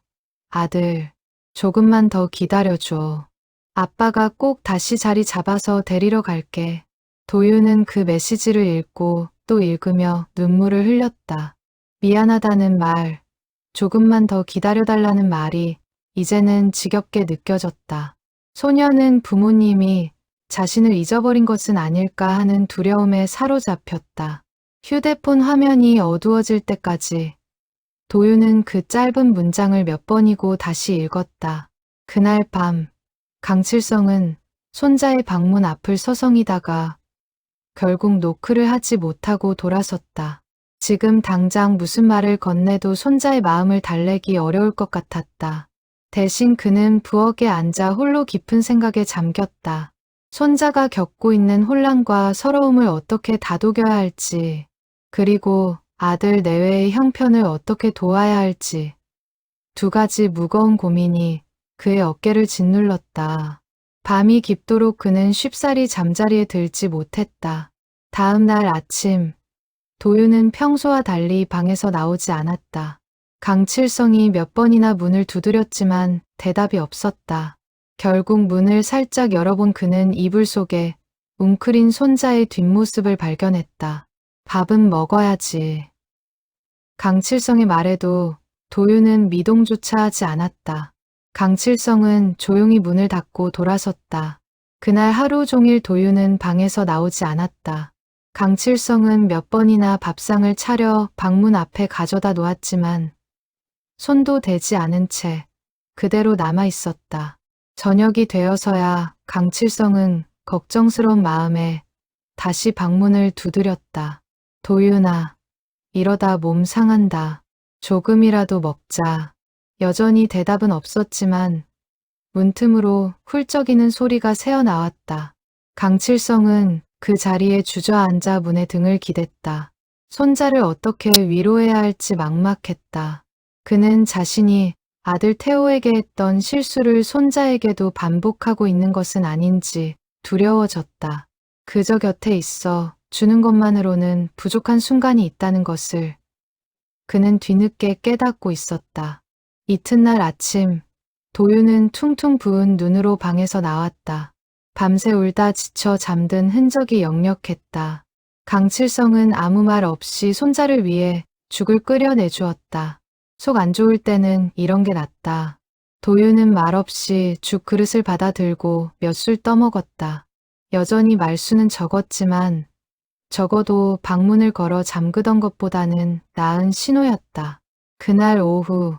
아들, 조금만 더 기다려줘. 아빠가 꼭 다시 자리 잡아서 데리러 갈게. 도윤은 그 메시지를 읽고 또 읽으며 눈물을 흘렸다. 미안하다는 말, 조금만 더 기다려달라는 말이 이제는 지겹게 느껴졌다. 소녀는 부모님이 자신을 잊어버린 것은 아닐까 하는 두려움에 사로잡혔다. 휴대폰 화면이 어두워질 때까지 도윤은 그 짧은 문장을 몇 번이고 다시 읽었다. 그날 밤 강칠성은 손자의 방문 앞을 서성이다가 결국 노크를 하지 못하고 돌아섰다. 지금 당장 무슨 말을 건네도 손자의 마음을 달래기 어려울 것 같았다. 대신 그는 부엌에 앉아 홀로 깊은 생각에 잠겼다. 손자가 겪고 있는 혼란과 서러움을 어떻게 다독여야 할지, 그리고 아들 내외의 형편을 어떻게 도와야 할지, 두 가지 무거운 고민이 그의 어깨를 짓눌렀다. 밤이 깊도록 그는 쉽사리 잠자리에 들지 못했다. 다음 날 아침, 도윤은 평소와 달리 방에서 나오지 않았다. 강칠성이 몇 번이나 문을 두드렸지만 대답이 없었다. 결국 문을 살짝 열어본 그는 이불 속에 웅크린 손자의 뒷모습을 발견했다. 밥은 먹어야지. 강칠성의 말에도 도윤은 미동조차 하지 않았다. 강칠성은 조용히 문을 닫고 돌아섰다. 그날 하루 종일 도윤은 방에서 나오지 않았다. 강칠성은 몇 번이나 밥상을 차려 방문 앞에 가져다 놓았지만 손도 대지 않은 채 그대로 남아 있었다. 저녁이 되어서야 강칠성은 걱정스러운 마음에 다시 방문을 두드렸다. 도윤아, 이러다 몸 상한다. 조금이라도 먹자. 여전히 대답은 없었지만 문틈으로 훌쩍이는 소리가 새어나왔다. 강칠성은 그 자리에 주저앉아 문에 등을 기댔다. 손자를 어떻게 위로해야 할지 막막했다. 그는 자신이 아들 태호에게 했던 실수를 손자에게도 반복하고 있는 것은 아닌지 두려워졌다. 그저 곁에 있어 주는 것만으로는 부족한 순간이 있다는 것을 그는 뒤늦게 깨닫고 있었다. 이튿날 아침, 도윤은 퉁퉁 부은 눈으로 방에서 나왔다. 밤새 울다 지쳐 잠든 흔적이 역력했다. 강칠성은 아무 말 없이 손자를 위해 죽을 끓여내주었다. 속 안 좋을 때는 이런 게 낫다. 도윤은 말없이 죽 그릇을 받아 들고 몇 술 떠먹었다. 여전히 말수는 적었지만 적어도 방문을 걸어 잠그던 것보다는 나은 신호였다. 그날 오후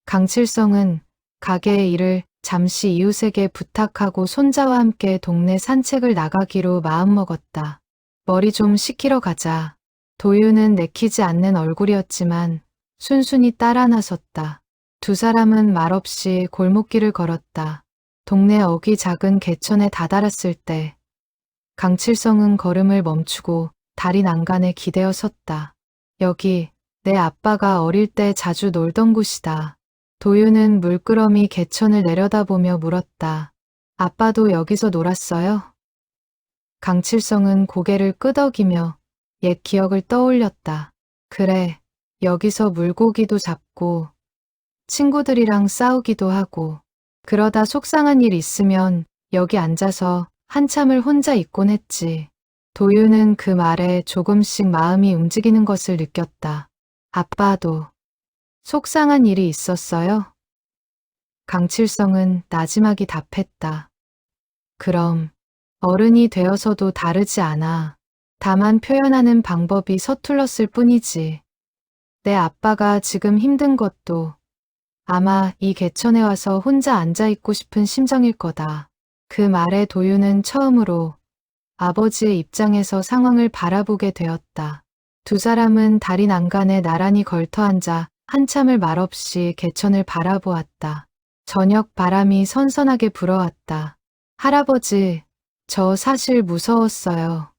강칠성은 가게의 일을 잠시 이웃에게 부탁하고 손자와 함께 동네 산책을 나가기로 마음먹었다. 머리 좀 식히러 가자. 도윤은 내키지 않는 얼굴이었지만 순순히 따라 나섰다. 두 사람은 말없이 골목길을 걸었다. 동네 어귀 작은 개천에 다다랐을 때 강칠성은 걸음을 멈추고 다리 난간에 기대어 섰다. 여기 내 아빠가 어릴 때 자주 놀던 곳이다. 도윤은 물끄러미 개천을 내려다보며 물었다. 아빠도 여기서 놀았어요? 강칠성은 고개를 끄덕이며 옛 기억을 떠올렸다. 그래, 여기서 물고기도 잡고 친구들이랑 싸우기도 하고 그러다 속상한 일 있으면 여기 앉아서 한참을 혼자 있곤 했지. 도윤은 그 말에 조금씩 마음이 움직이는 것을 느꼈다. 아빠도 속상한 일이 있었어요? 강칠성은 나지막이 답했다. 그럼 어른이 되어서도 다르지 않아. 다만 표현하는 방법이 서툴렀을 뿐이지. 내 아빠가 지금 힘든 것도 아마 이 개천에 와서 혼자 앉아있고 싶은 심정일 거다. 그 말에 도윤은 처음으로 아버지의 입장에서 상황을 바라보게 되었다. 두 사람은 다리 난간에 나란히 걸터앉아 한참을 말없이 개천을 바라보았다. 저녁 바람이 선선하게 불어왔다. 할아버지, 저 사실 무서웠어요.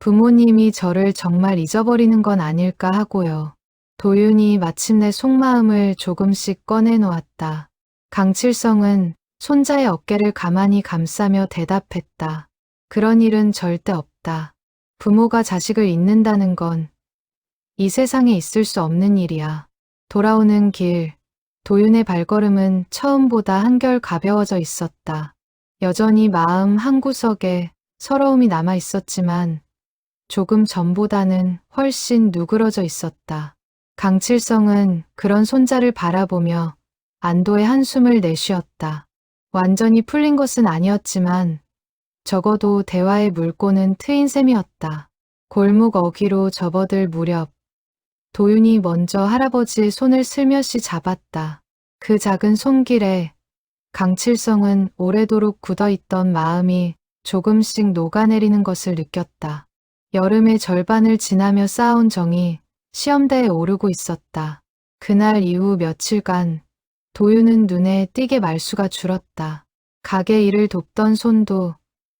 부모님이 저를 정말 잊어버리는 건 아닐까 하고요. 도윤이 마침내 속마음을 조금씩 꺼내놓았다. 강칠성은 손자의 어깨를 가만히 감싸며 대답했다. 그런 일은 절대 없다. 부모가 자식을 잊는다는 건 이 세상에 있을 수 없는 일이야. 돌아오는 길, 도윤의 발걸음은 처음보다 한결 가벼워져 있었다. 여전히 마음 한구석에 서러움이 남아 있었지만 조금 전보다는 훨씬 누그러져 있었다. 강칠성은 그런 손자를 바라보며 안도의 한숨을 내쉬었다. 완전히 풀린 것은 아니었지만 적어도 대화의 물꼬는 트인 셈이었다. 골목 어귀로 접어들 무렵 도윤이 먼저 할아버지의 손을 슬며시 잡았다. 그 작은 손길에 강칠성은 오래도록 굳어있던 마음이 조금씩 녹아내리는 것을 느꼈다. 여름의 절반을 지나며 쌓아온 정이 시험대에 오르고 있었다. 그날 이후 며칠간 도윤은 눈에 띄게 말수가 줄었다. 가게 일을 돕던 손도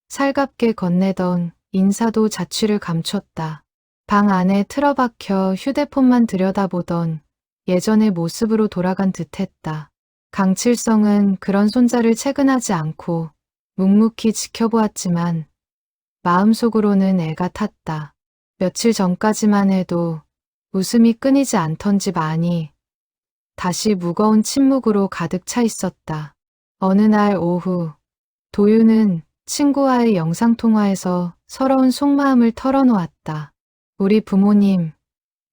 살갑게 건네던 인사도 자취를 감췄다. 방 안에 틀어박혀 휴대폰만 들여다보던 예전의 모습으로 돌아간 듯했다. 강칠성은 그런 손자를 채근하지 않고 묵묵히 지켜보았지만 마음속으로는 애가 탔다. 며칠 전까지만 해도 웃음이 끊이지 않던 집 안이 다시 무거운 침묵으로 가득 차 있었다. 어느 날 오후 도윤은 친구와의 영상통화에서 서러운 속마음을 털어놓았다. 우리 부모님,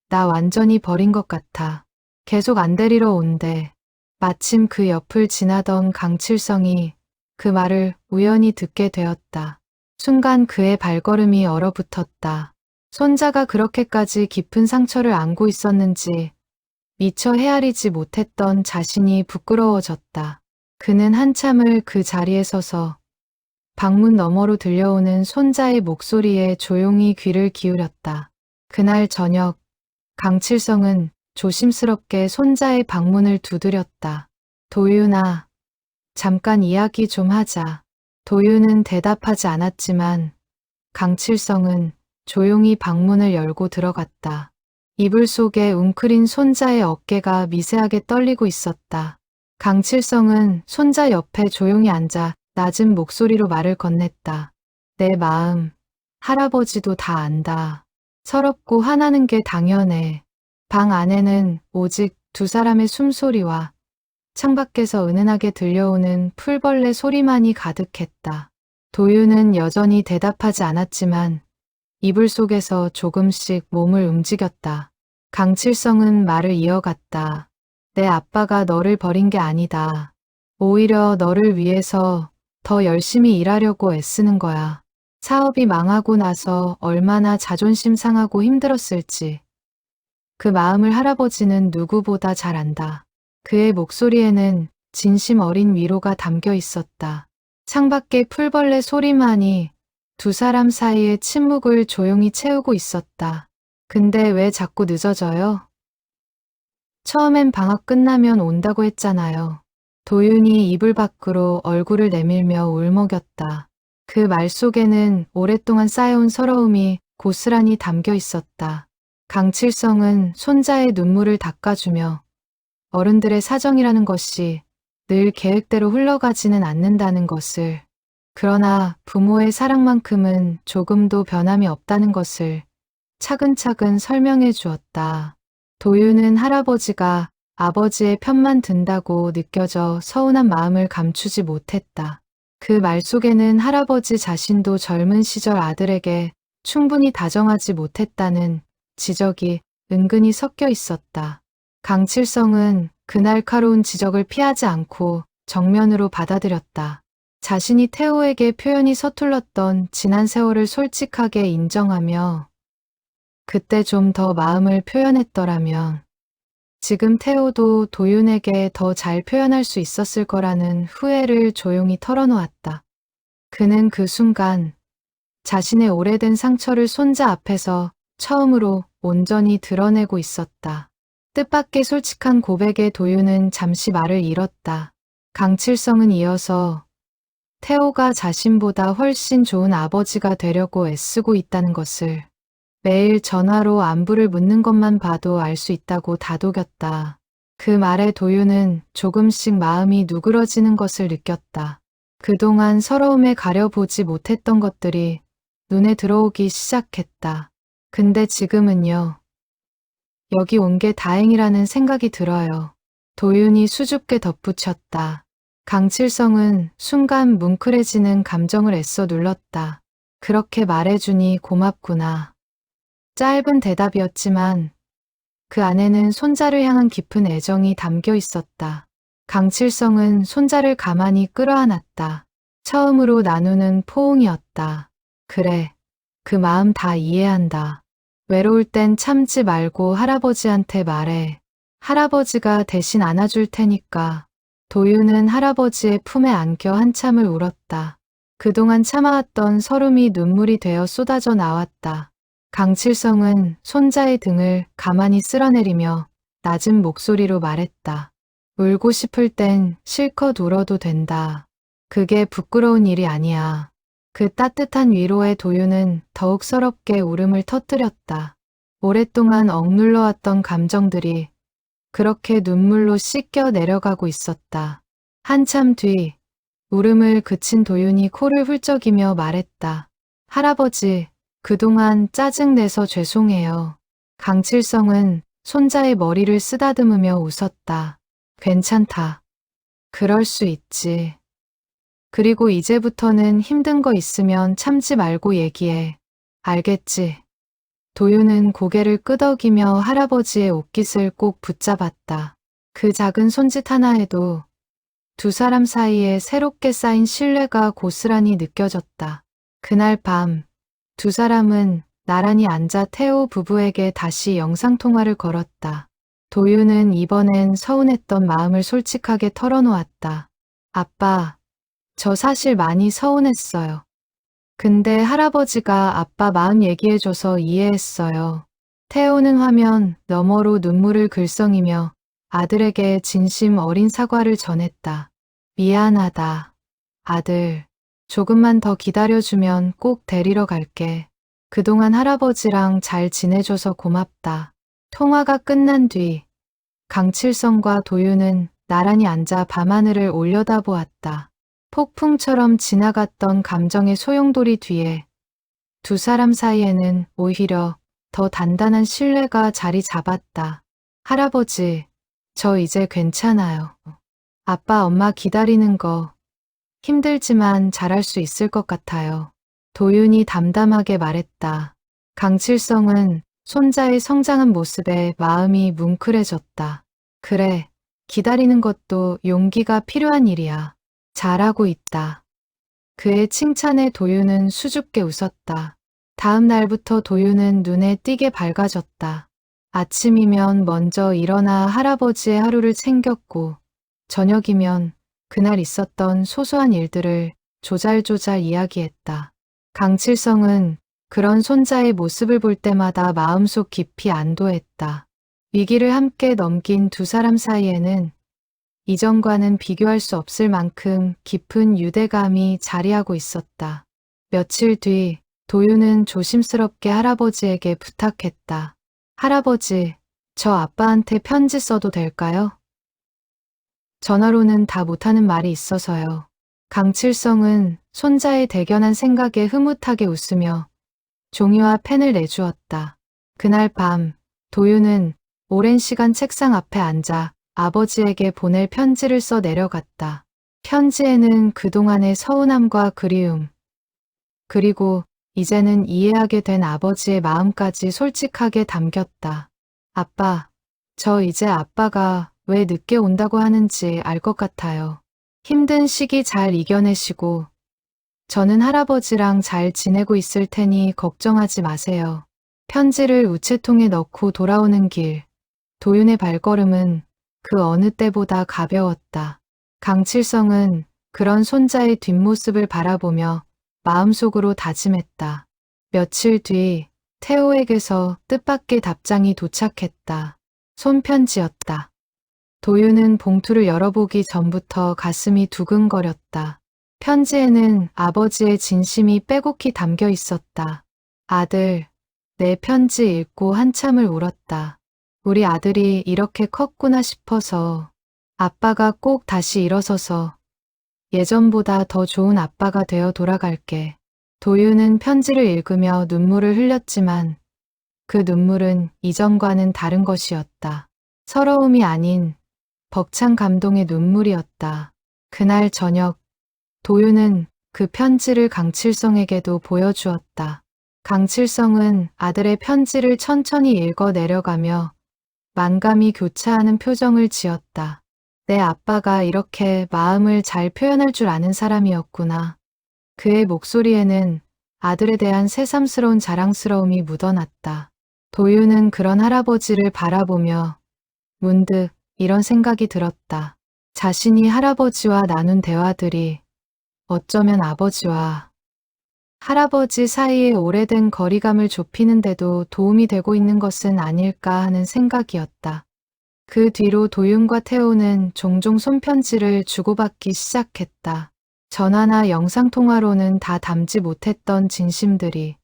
나 완전히 버린 것 같아. 계속 안 데리러 온대. 마침 그 옆을 지나던 강칠성이 그 말을 우연히 듣게 되었다. 순간 그의 발걸음이 얼어붙었다. 손자가 그렇게까지 깊은 상처를 안고 있었는지 미처 헤아리지 못했던 자신이 부끄러워졌다. 그는 한참을 그 자리에 서서 방문 너머로 들려오는 손자의 목소리에 조용히 귀를 기울였다. 그날 저녁, 강칠성은 조심스럽게 손자의 방문을 두드렸다. 도윤아, 잠깐 이야기 좀 하자. 도윤은 대답하지 않았지만 강칠성은 조용히 방문을 열고 들어갔다. 이불 속에 웅크린 손자의 어깨가 미세하게 떨리고 있었다. 강칠성은 손자 옆에 조용히 앉아 낮은 목소리로 말을 건넸다. 내 마음, 할아버지도 다 안다. 서럽고 화나는 게 당연해. 방 안에는 오직 두 사람의 숨소리와 창밖에서 은은하게 들려오는 풀벌레 소리만이 가득했다. 도윤은 여전히 대답하지 않았지만 이불 속에서 조금씩 몸을 움직였다. 강칠성은 말을 이어갔다. 내 아빠가 너를 버린 게 아니다. 오히려 너를 위해서 더 열심히 일하려고 애쓰는 거야. 사업이 망하고 나서 얼마나 자존심 상하고 힘들었을지. 그 마음을 할아버지는 누구보다 잘 안다. 그의 목소리에는 진심 어린 위로가 담겨 있었다. 창밖의 풀벌레 소리만이 두 사람 사이의 침묵을 조용히 채우고 있었다. 근데 왜 자꾸 늦어져요? 처음엔 방학 끝나면 온다고 했잖아요. 도윤이 이불 밖으로 얼굴을 내밀며 울먹였다. 그 말 속에는 오랫동안 쌓여온 서러움이 고스란히 담겨 있었다. 강칠성은 손자의 눈물을 닦아주며 어른들의 사정이라는 것이 늘 계획대로 흘러가지는 않는다는 것을, 그러나 부모의 사랑만큼은 조금도 변함이 없다는 것을 차근차근 설명해 주었다. 도윤은 할아버지가 아버지의 편만 든다고 느껴져 서운한 마음을 감추지 못했다. 그 말 속에는 할아버지 자신도 젊은 시절 아들에게 충분히 다정하지 못했다는 지적이 은근히 섞여 있었다. 강칠성은 그 날카로운 지적을 피하지 않고 정면으로 받아들였다. 자신이 태호에게 표현이 서툴렀던 지난 세월을 솔직하게 인정하며 그때 좀 더 마음을 표현했더라면 지금 태호도 도윤에게 더 잘 표현할 수 있었을 거라는 후회를 조용히 털어놓았다. 그는 그 순간 자신의 오래된 상처를 손자 앞에서 처음으로 온전히 드러내고 있었다. 뜻밖의 솔직한 고백에 도윤은 잠시 말을 잃었다. 강칠성은 이어서 태호가 자신보다 훨씬 좋은 아버지가 되려고 애쓰고 있다는 것을 매일 전화로 안부를 묻는 것만 봐도 알 수 있다고 다독였다. 그 말에 도윤은 조금씩 마음이 누그러지는 것을 느꼈다. 그동안 서러움에 가려보지 못했던 것들이 눈에 들어오기 시작했다. 근데 지금은요. 여기 온 게 다행이라는 생각이 들어요. 도윤이 수줍게 덧붙였다. 강칠성은 순간 뭉클해지는 감정을 애써 눌렀다. 그렇게 말해주니 고맙구나. 짧은 대답이었지만 그 안에는 손자를 향한 깊은 애정이 담겨 있었다. 강칠성은 손자를 가만히 끌어안았다. 처음으로 나누는 포옹이었다. 그래, 그 마음 다 이해한다. 외로울 땐 참지 말고 할아버지한테 말해. 할아버지가 대신 안아줄 테니까. 도윤은 할아버지의 품에 안겨 한참을 울었다. 그동안 참아왔던 서름이 눈물이 되어 쏟아져 나왔다. 강칠성은 손자의 등을 가만히 쓸어내리며 낮은 목소리로 말했다. 울고 싶을 땐 실컷 울어도 된다. 그게 부끄러운 일이 아니야. 그 따뜻한 위로에 도윤은 더욱 서럽게 울음을 터뜨렸다. 오랫동안 억눌러왔던 감정들이 그렇게 눈물로 씻겨 내려가고 있었다. 한참 뒤 울음을 그친 도윤이 코를 훌쩍이며 말했다. 할아버지, 그동안 짜증내서 죄송해요. 강칠성은 손자의 머리를 쓰다듬으며 웃었다. 괜찮다. 그럴 수 있지. 그리고 이제부터는 힘든 거 있으면 참지 말고 얘기해. 알겠지? 도윤은 고개를 끄덕이며 할아버지의 옷깃을 꼭 붙잡았다. 그 작은 손짓 하나에도 두 사람 사이에 새롭게 쌓인 신뢰가 고스란히 느껴졌다. 그날 밤, 두 사람은 나란히 앉아 태호 부부에게 다시 영상통화를 걸었다. 도윤은 이번엔 서운했던 마음을 솔직하게 털어놓았다. 아빠, 저 사실 많이 서운했어요. 근데 할아버지가 아빠 마음 얘기해줘서 이해했어요. 태호는 화면 너머로 눈물을 글썽이며 아들에게 진심 어린 사과를 전했다. 미안하다. 아들, 조금만 더 기다려주면 꼭 데리러 갈게. 그동안 할아버지랑 잘 지내줘서 고맙다. 통화가 끝난 뒤 강칠성과 도윤은 나란히 앉아 밤하늘을 올려다보았다. 폭풍처럼 지나갔던 감정의 소용돌이 뒤에 두 사람 사이에는 오히려 더 단단한 신뢰가 자리 잡았다. 할아버지, 저 이제 괜찮아요. 아빠, 엄마 기다리는 거 힘들지만 잘할 수 있을 것 같아요. 도윤이 담담하게 말했다. 강칠성은 손자의 성장한 모습에 마음이 뭉클해졌다. 그래, 기다리는 것도 용기가 필요한 일이야. 잘하고 있다. 그의 칭찬에 도윤은 수줍게 웃었다. 다음 날부터 도윤은 눈에 띄게 밝아졌다. 아침이면 먼저 일어나 할아버지의 하루를 챙겼고 저녁이면 그날 있었던 소소한 일들을 조잘조잘 이야기했다. 강칠성은 그런 손자의 모습을 볼 때마다 마음속 깊이 안도했다. 위기를 함께 넘긴 두 사람 사이에는 이전과는 비교할 수 없을 만큼 깊은 유대감이 자리하고 있었다. 며칠 뒤 도윤은 조심스럽게 할아버지에게 부탁했다. 할아버지, 저 아빠한테 편지 써도 될까요? 전화로는 다 못하는 말이 있어서요. 강칠성은 손자의 대견한 생각에 흐뭇하게 웃으며 종이와 펜을 내주었다. 그날 밤 도윤은 오랜 시간 책상 앞에 앉아 아버지에게 보낼 편지를 써 내려갔다. 편지에는 그동안의 서운함과 그리움, 그리고 이제는 이해하게 된 아버지의 마음까지 솔직하게 담겼다. 아빠, 저 이제 아빠가 왜 늦게 온다고 하는지 알 것 같아요. 힘든 시기 잘 이겨내시고 저는 할아버지랑 잘 지내고 있을 테니 걱정하지 마세요. 편지를 우체통에 넣고 돌아오는 길, 도윤의 발걸음은 그 어느 때보다 가벼웠다. 강칠성은 그런 손자의 뒷모습을 바라보며 마음속으로 다짐했다. 며칠 뒤 태호에게서 뜻밖의 답장이 도착했다. 손편지였다. 도윤은 봉투를 열어보기 전부터 가슴이 두근거렸다. 편지에는 아버지의 진심이 빼곡히 담겨 있었다. 아들, 내 편지 읽고 한참을 울었다. 우리 아들이 이렇게 컸구나 싶어서 아빠가 꼭 다시 일어서서 예전보다 더 좋은 아빠가 되어 돌아갈게. 도윤은 편지를 읽으며 눈물을 흘렸지만 그 눈물은 이전과는 다른 것이었다. 서러움이 아닌 벅찬 감동의 눈물이었다. 그날 저녁 도윤은 그 편지를 강칠성에게도 보여주었다. 강칠성은 아들의 편지를 천천히 읽어 내려가며 만감이 교차하는 표정을 지었다. 내 아빠가 이렇게 마음을 잘 표현할 줄 아는 사람이었구나. 그의 목소리에는 아들에 대한 새삼스러운 자랑스러움이 묻어났다. 도유는 그런 할아버지를 바라보며 문득 이런 생각이 들었다. 자신이 할아버지와 나눈 대화들이 어쩌면 아버지와 할아버지 사이의 오래된 거리감을 좁히는데도 도움이 되고 있는 것은 아닐까 하는 생각이었다. 그 뒤로 도윤과 태호는 종종 손편지를 주고받기 시작했다. 전화나 영상통화로는 다 담지 못했던 진심들이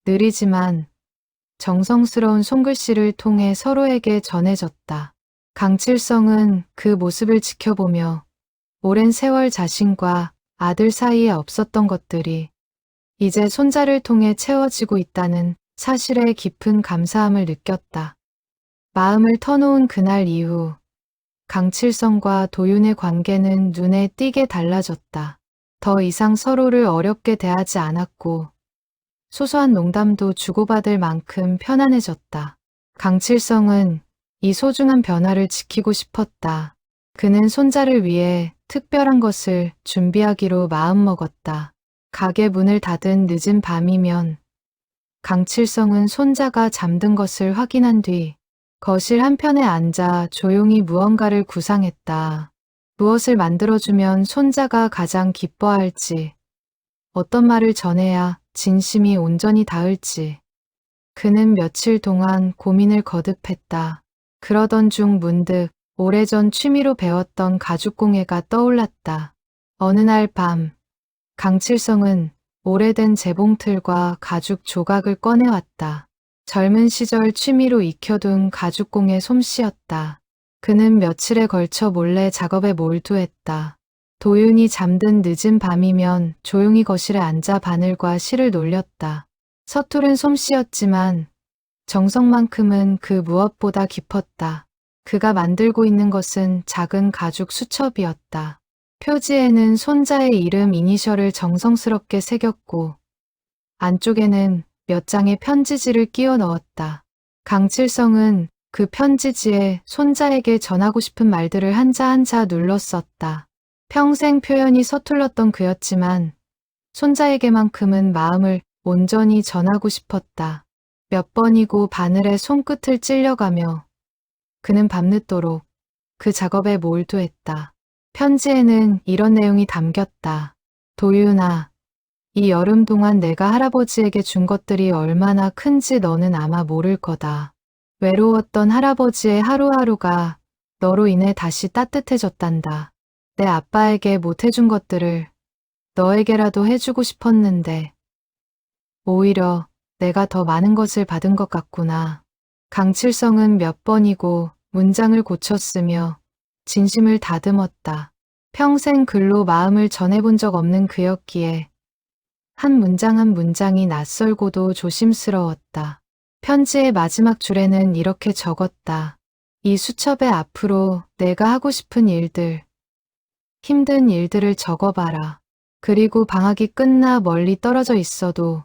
느리지만 정성스러운 손글씨를 통해 서로에게 전해졌다. 강칠성은 그 모습을 지켜보며 오랜 세월 자신과 아들 사이에 없었던 것들이 이제 손자를 통해 채워지고 있다는 사실에 깊은 감사함을 느꼈다. 마음을 터놓은 그날 이후 강칠성과 도윤의 관계는 눈에 띄게 달라졌다. 더 이상 서로를 어렵게 대하지 않았고 소소한 농담도 주고받을 만큼 편안해졌다. 강칠성은 이 소중한 변화를 지키고 싶었다. 그는 손자를 위해 특별한 것을 준비하기로 마음먹었다. 가게 문을 닫은 늦은 밤이면 강칠성은 손자가 잠든 것을 확인한 뒤 거실 한편에 앉아 조용히 무언가를 구상했다. 무엇을 만들어주면 손자가 가장 기뻐할지, 어떤 말을 전해야 진심이 온전히 닿을지. 그는 며칠 동안 고민을 거듭했다. 그러던 중 문득 오래전 취미로 배웠던 가죽공예가 떠올랐다. 어느 날 밤, 강칠성은 오래된 재봉틀과 가죽 조각을 꺼내왔다. 젊은 시절 취미로 익혀둔 가죽공예 솜씨였다. 그는 며칠에 걸쳐 몰래 작업에 몰두했다. 도윤이 잠든 늦은 밤이면 조용히 거실에 앉아 바늘과 실을 놀렸다. 서투른 솜씨였지만 정성만큼은 그 무엇보다 깊었다. 그가 만들고 있는 것은 작은 가죽 수첩이었다. 표지에는 손자의 이름 이니셜을 정성스럽게 새겼고 안쪽에는 몇 장의 편지지를 끼워 넣었다. 강칠성은 그 편지지에 손자에게 전하고 싶은 말들을 한자 한자 눌러 썼다. 평생 표현이 서툴렀던 그였지만 손자에게만큼은 마음을 온전히 전하고 싶었다. 몇 번이고 바늘에 손끝을 찔려가며 그는 밤늦도록 그 작업에 몰두했다. 편지에는 이런 내용이 담겼다. 도윤아, 이 여름 동안 내가 할아버지에게 준 것들이 얼마나 큰지 너는 아마 모를 거다. 외로웠던 할아버지의 하루하루가 너로 인해 다시 따뜻해졌단다. 내 아빠에게 못해준 것들을 너에게라도 해주고 싶었는데 오히려 내가 더 많은 것을 받은 것 같구나. 강칠성은 몇 번이고 문장을 고쳤으며 진심을 다듬었다. 평생 글로 마음을 전해본 적 없는 그였기에 한 문장 한 문장이 낯설고도 조심스러웠다. 편지의 마지막 줄에는 이렇게 적었다. 이 수첩에 앞으로 내가 하고 싶은 일들, 힘든 일들을 적어봐라. 그리고 방학이 끝나 멀리 떨어져 있어도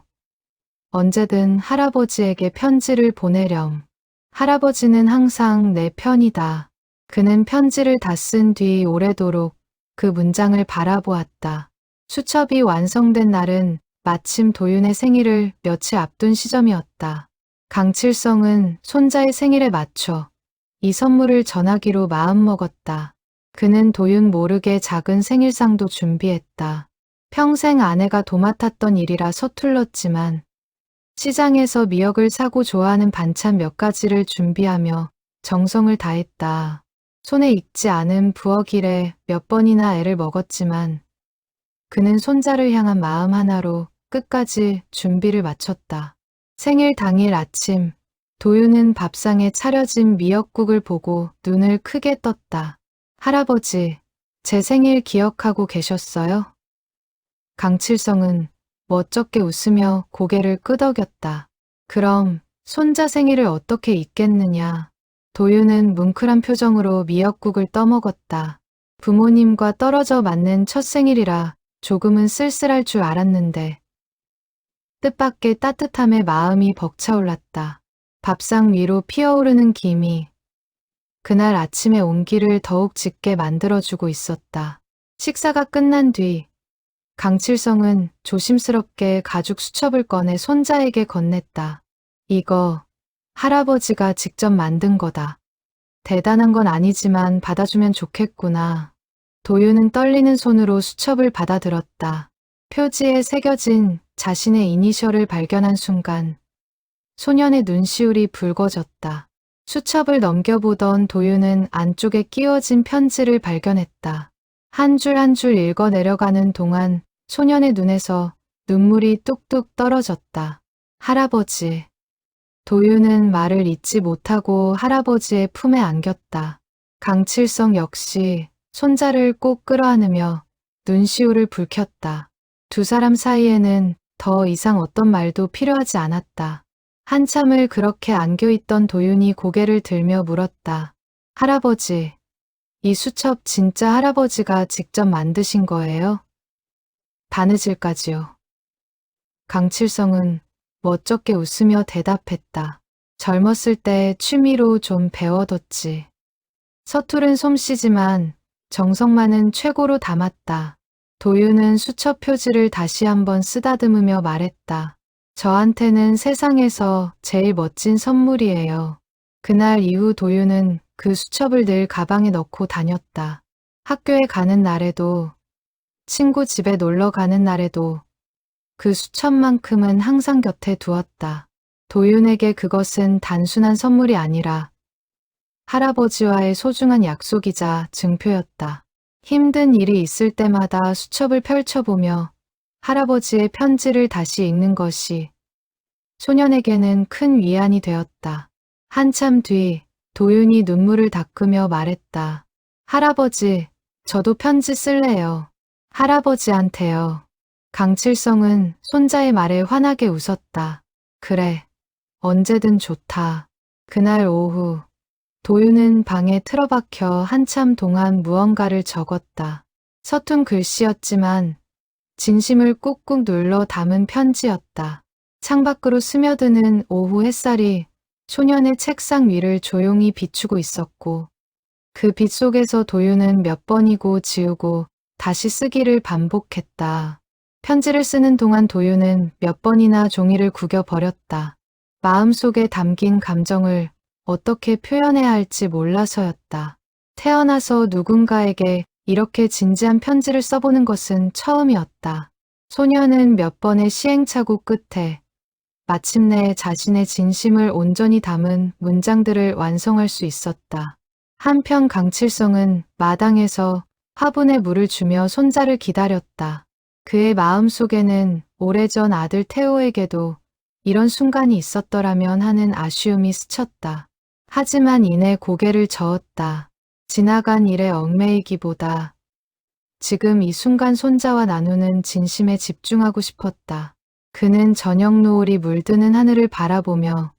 언제든 할아버지에게 편지를 보내렴. 할아버지는 항상 내 편이다. 그는 편지를 다 쓴 뒤 오래도록 그 문장을 바라보았다. 수첩이 완성된 날은 마침 도윤의 생일을 며칠 앞둔 시점이었다. 강칠성은 손자의 생일에 맞춰 이 선물을 전하기로 마음먹었다. 그는 도윤 모르게 작은 생일상도 준비했다. 평생 아내가 도맡았던 일이라 서툴렀지만 시장에서 미역을 사고 좋아하는 반찬 몇 가지를 준비하며 정성을 다했다. 손에 익지 않은 부엌일에 몇 번이나 애를 먹었지만 그는 손자를 향한 마음 하나로 끝까지 준비를 마쳤다. 생일 당일 아침, 도윤은 밥상에 차려진 미역국을 보고 눈을 크게 떴다. 할아버지, 제 생일 기억하고 계셨어요? 강칠성은 멋쩍게 웃으며 고개를 끄덕였다. 그럼 손자 생일을 어떻게 잊겠느냐. 도윤은 뭉클한 표정으로 미역국을 떠먹었다. 부모님과 떨어져 맞는 첫 생일이라 조금은 쓸쓸할 줄 알았는데 뜻밖의 따뜻함에 마음이 벅차올랐다. 밥상 위로 피어오르는 김이 그날 아침의 온기를 더욱 짙게 만들어주고 있었다. 식사가 끝난 뒤 강칠성은 조심스럽게 가죽 수첩을 꺼내 손자에게 건넸다. 이거 할아버지가 직접 만든 거다. 대단한 건 아니지만 받아주면 좋겠구나. 도윤은 떨리는 손으로 수첩을 받아들었다. 표지에 새겨진 자신의 이니셜을 발견한 순간 소년의 눈시울이 붉어졌다. 수첩을 넘겨보던 도윤은 안쪽에 끼워진 편지를 발견했다. 한 줄 한 줄 읽어 내려가는 동안 소년의 눈에서 눈물이 뚝뚝 떨어졌다. 할아버지. 도윤은 말을 잇지 못하고 할아버지의 품에 안겼다. 강칠성 역시 손자를 꼭 끌어안으며 눈시울을 붉혔다. 두 사람 사이에는 더 이상 어떤 말도 필요하지 않았다. 한참을 그렇게 안겨있던 도윤이 고개를 들며 물었다. 할아버지, 이 수첩 진짜 할아버지가 직접 만드신 거예요? 바느질까지요. 강칠성은 멋쩍게 웃으며 대답했다. 젊었을 때 취미로 좀 배워뒀지. 서투른 솜씨지만 정성만은 최고로 담았다. 도윤은 수첩 표지를 다시 한번 쓰다듬으며 말했다. 저한테는 세상에서 제일 멋진 선물이에요. 그날 이후 도윤은 그 수첩을 늘 가방에 넣고 다녔다. 학교에 가는 날에도, 친구 집에 놀러 가는 날에도 그 수첩만큼은 항상 곁에 두었다. 도윤에게 그것은 단순한 선물이 아니라 할아버지와의 소중한 약속이자 증표였다. 힘든 일이 있을 때마다 수첩을 펼쳐보며 할아버지의 편지를 다시 읽는 것이 소년에게는 큰 위안이 되었다. 한참 뒤 도윤이 눈물을 닦으며 말했다. 할아버지, 저도 편지 쓸래요. 할아버지한테요. 강칠성은 손자의 말에 환하게 웃었다. 그래, 언제든 좋다. 그날 오후 도윤은 방에 틀어박혀 한참 동안 무언가를 적었다. 서툰 글씨였지만 진심을 꾹꾹 눌러 담은 편지였다. 창밖으로 스며드는 오후 햇살이 소년의 책상 위를 조용히 비추고 있었고 그 빛 속에서 도윤은 몇 번이고 지우고 다시 쓰기를 반복했다. 편지를 쓰는 동안 도윤은 몇 번이나 종이를 구겨 버렸다. 마음속에 담긴 감정을 어떻게 표현해야 할지 몰라서였다. 태어나서 누군가에게 이렇게 진지한 편지를 써보는 것은 처음이었다. 소녀는 몇 번의 시행착오 끝에 마침내 자신의 진심을 온전히 담은 문장들을 완성할 수 있었다. 한편 강칠성은 마당에서 화분에 물을 주며 손자를 기다렸다. 그의 마음속에는 오래전 아들 태호에게도 이런 순간이 있었더라면 하는 아쉬움이 스쳤다. 하지만 이내 고개를 저었다. 지나간 일에 얽매이기보다 지금 이 순간 손자와 나누는 진심에 집중하고 싶었다. 그는 저녁 노을이 물드는 하늘을 바라보며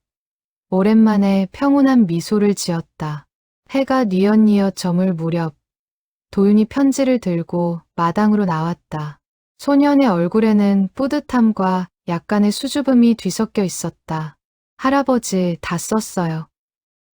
오랜만에 평온한 미소를 지었다. 해가 뉘엿뉘엿 저물 무렵 도윤이 편지를 들고 마당으로 나왔다. 소년의 얼굴에는 뿌듯함과 약간의 수줍음이 뒤섞여 있었다. 할아버지, 다 썼어요.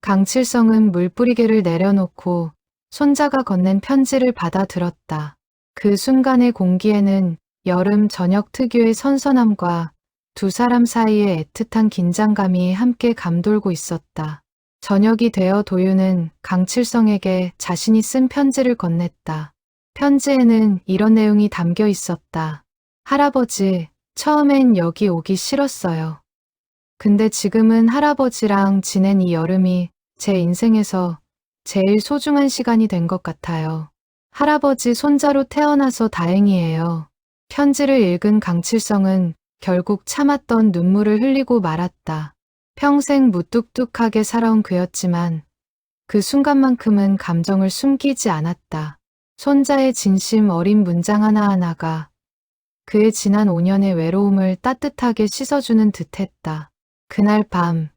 강칠성은 물뿌리개를 내려놓고 손자가 건넨 편지를 받아들었다. 그 순간의 공기에는 여름 저녁 특유의 선선함과 두 사람 사이의 애틋한 긴장감이 함께 감돌고 있었다. 저녁이 되어 도윤은 강칠성에게 자신이 쓴 편지를 건넸다. 편지에는 이런 내용이 담겨 있었다. 할아버지, 처음엔 여기 오기 싫었어요. 근데 지금은 할아버지랑 지낸 이 여름이 제 인생에서 제일 소중한 시간이 된 것 같아요. 할아버지 손자로 태어나서 다행이에요. 편지를 읽은 강칠성은 결국 참았던 눈물을 흘리고 말았다. 평생 무뚝뚝하게 살아온 그였지만 그 순간만큼은 감정을 숨기지 않았다. 손자의 진심 어린 문장 하나하나가 그의 지난 5년의 외로움을 따뜻하게 씻어주는 듯했다. 그날 밤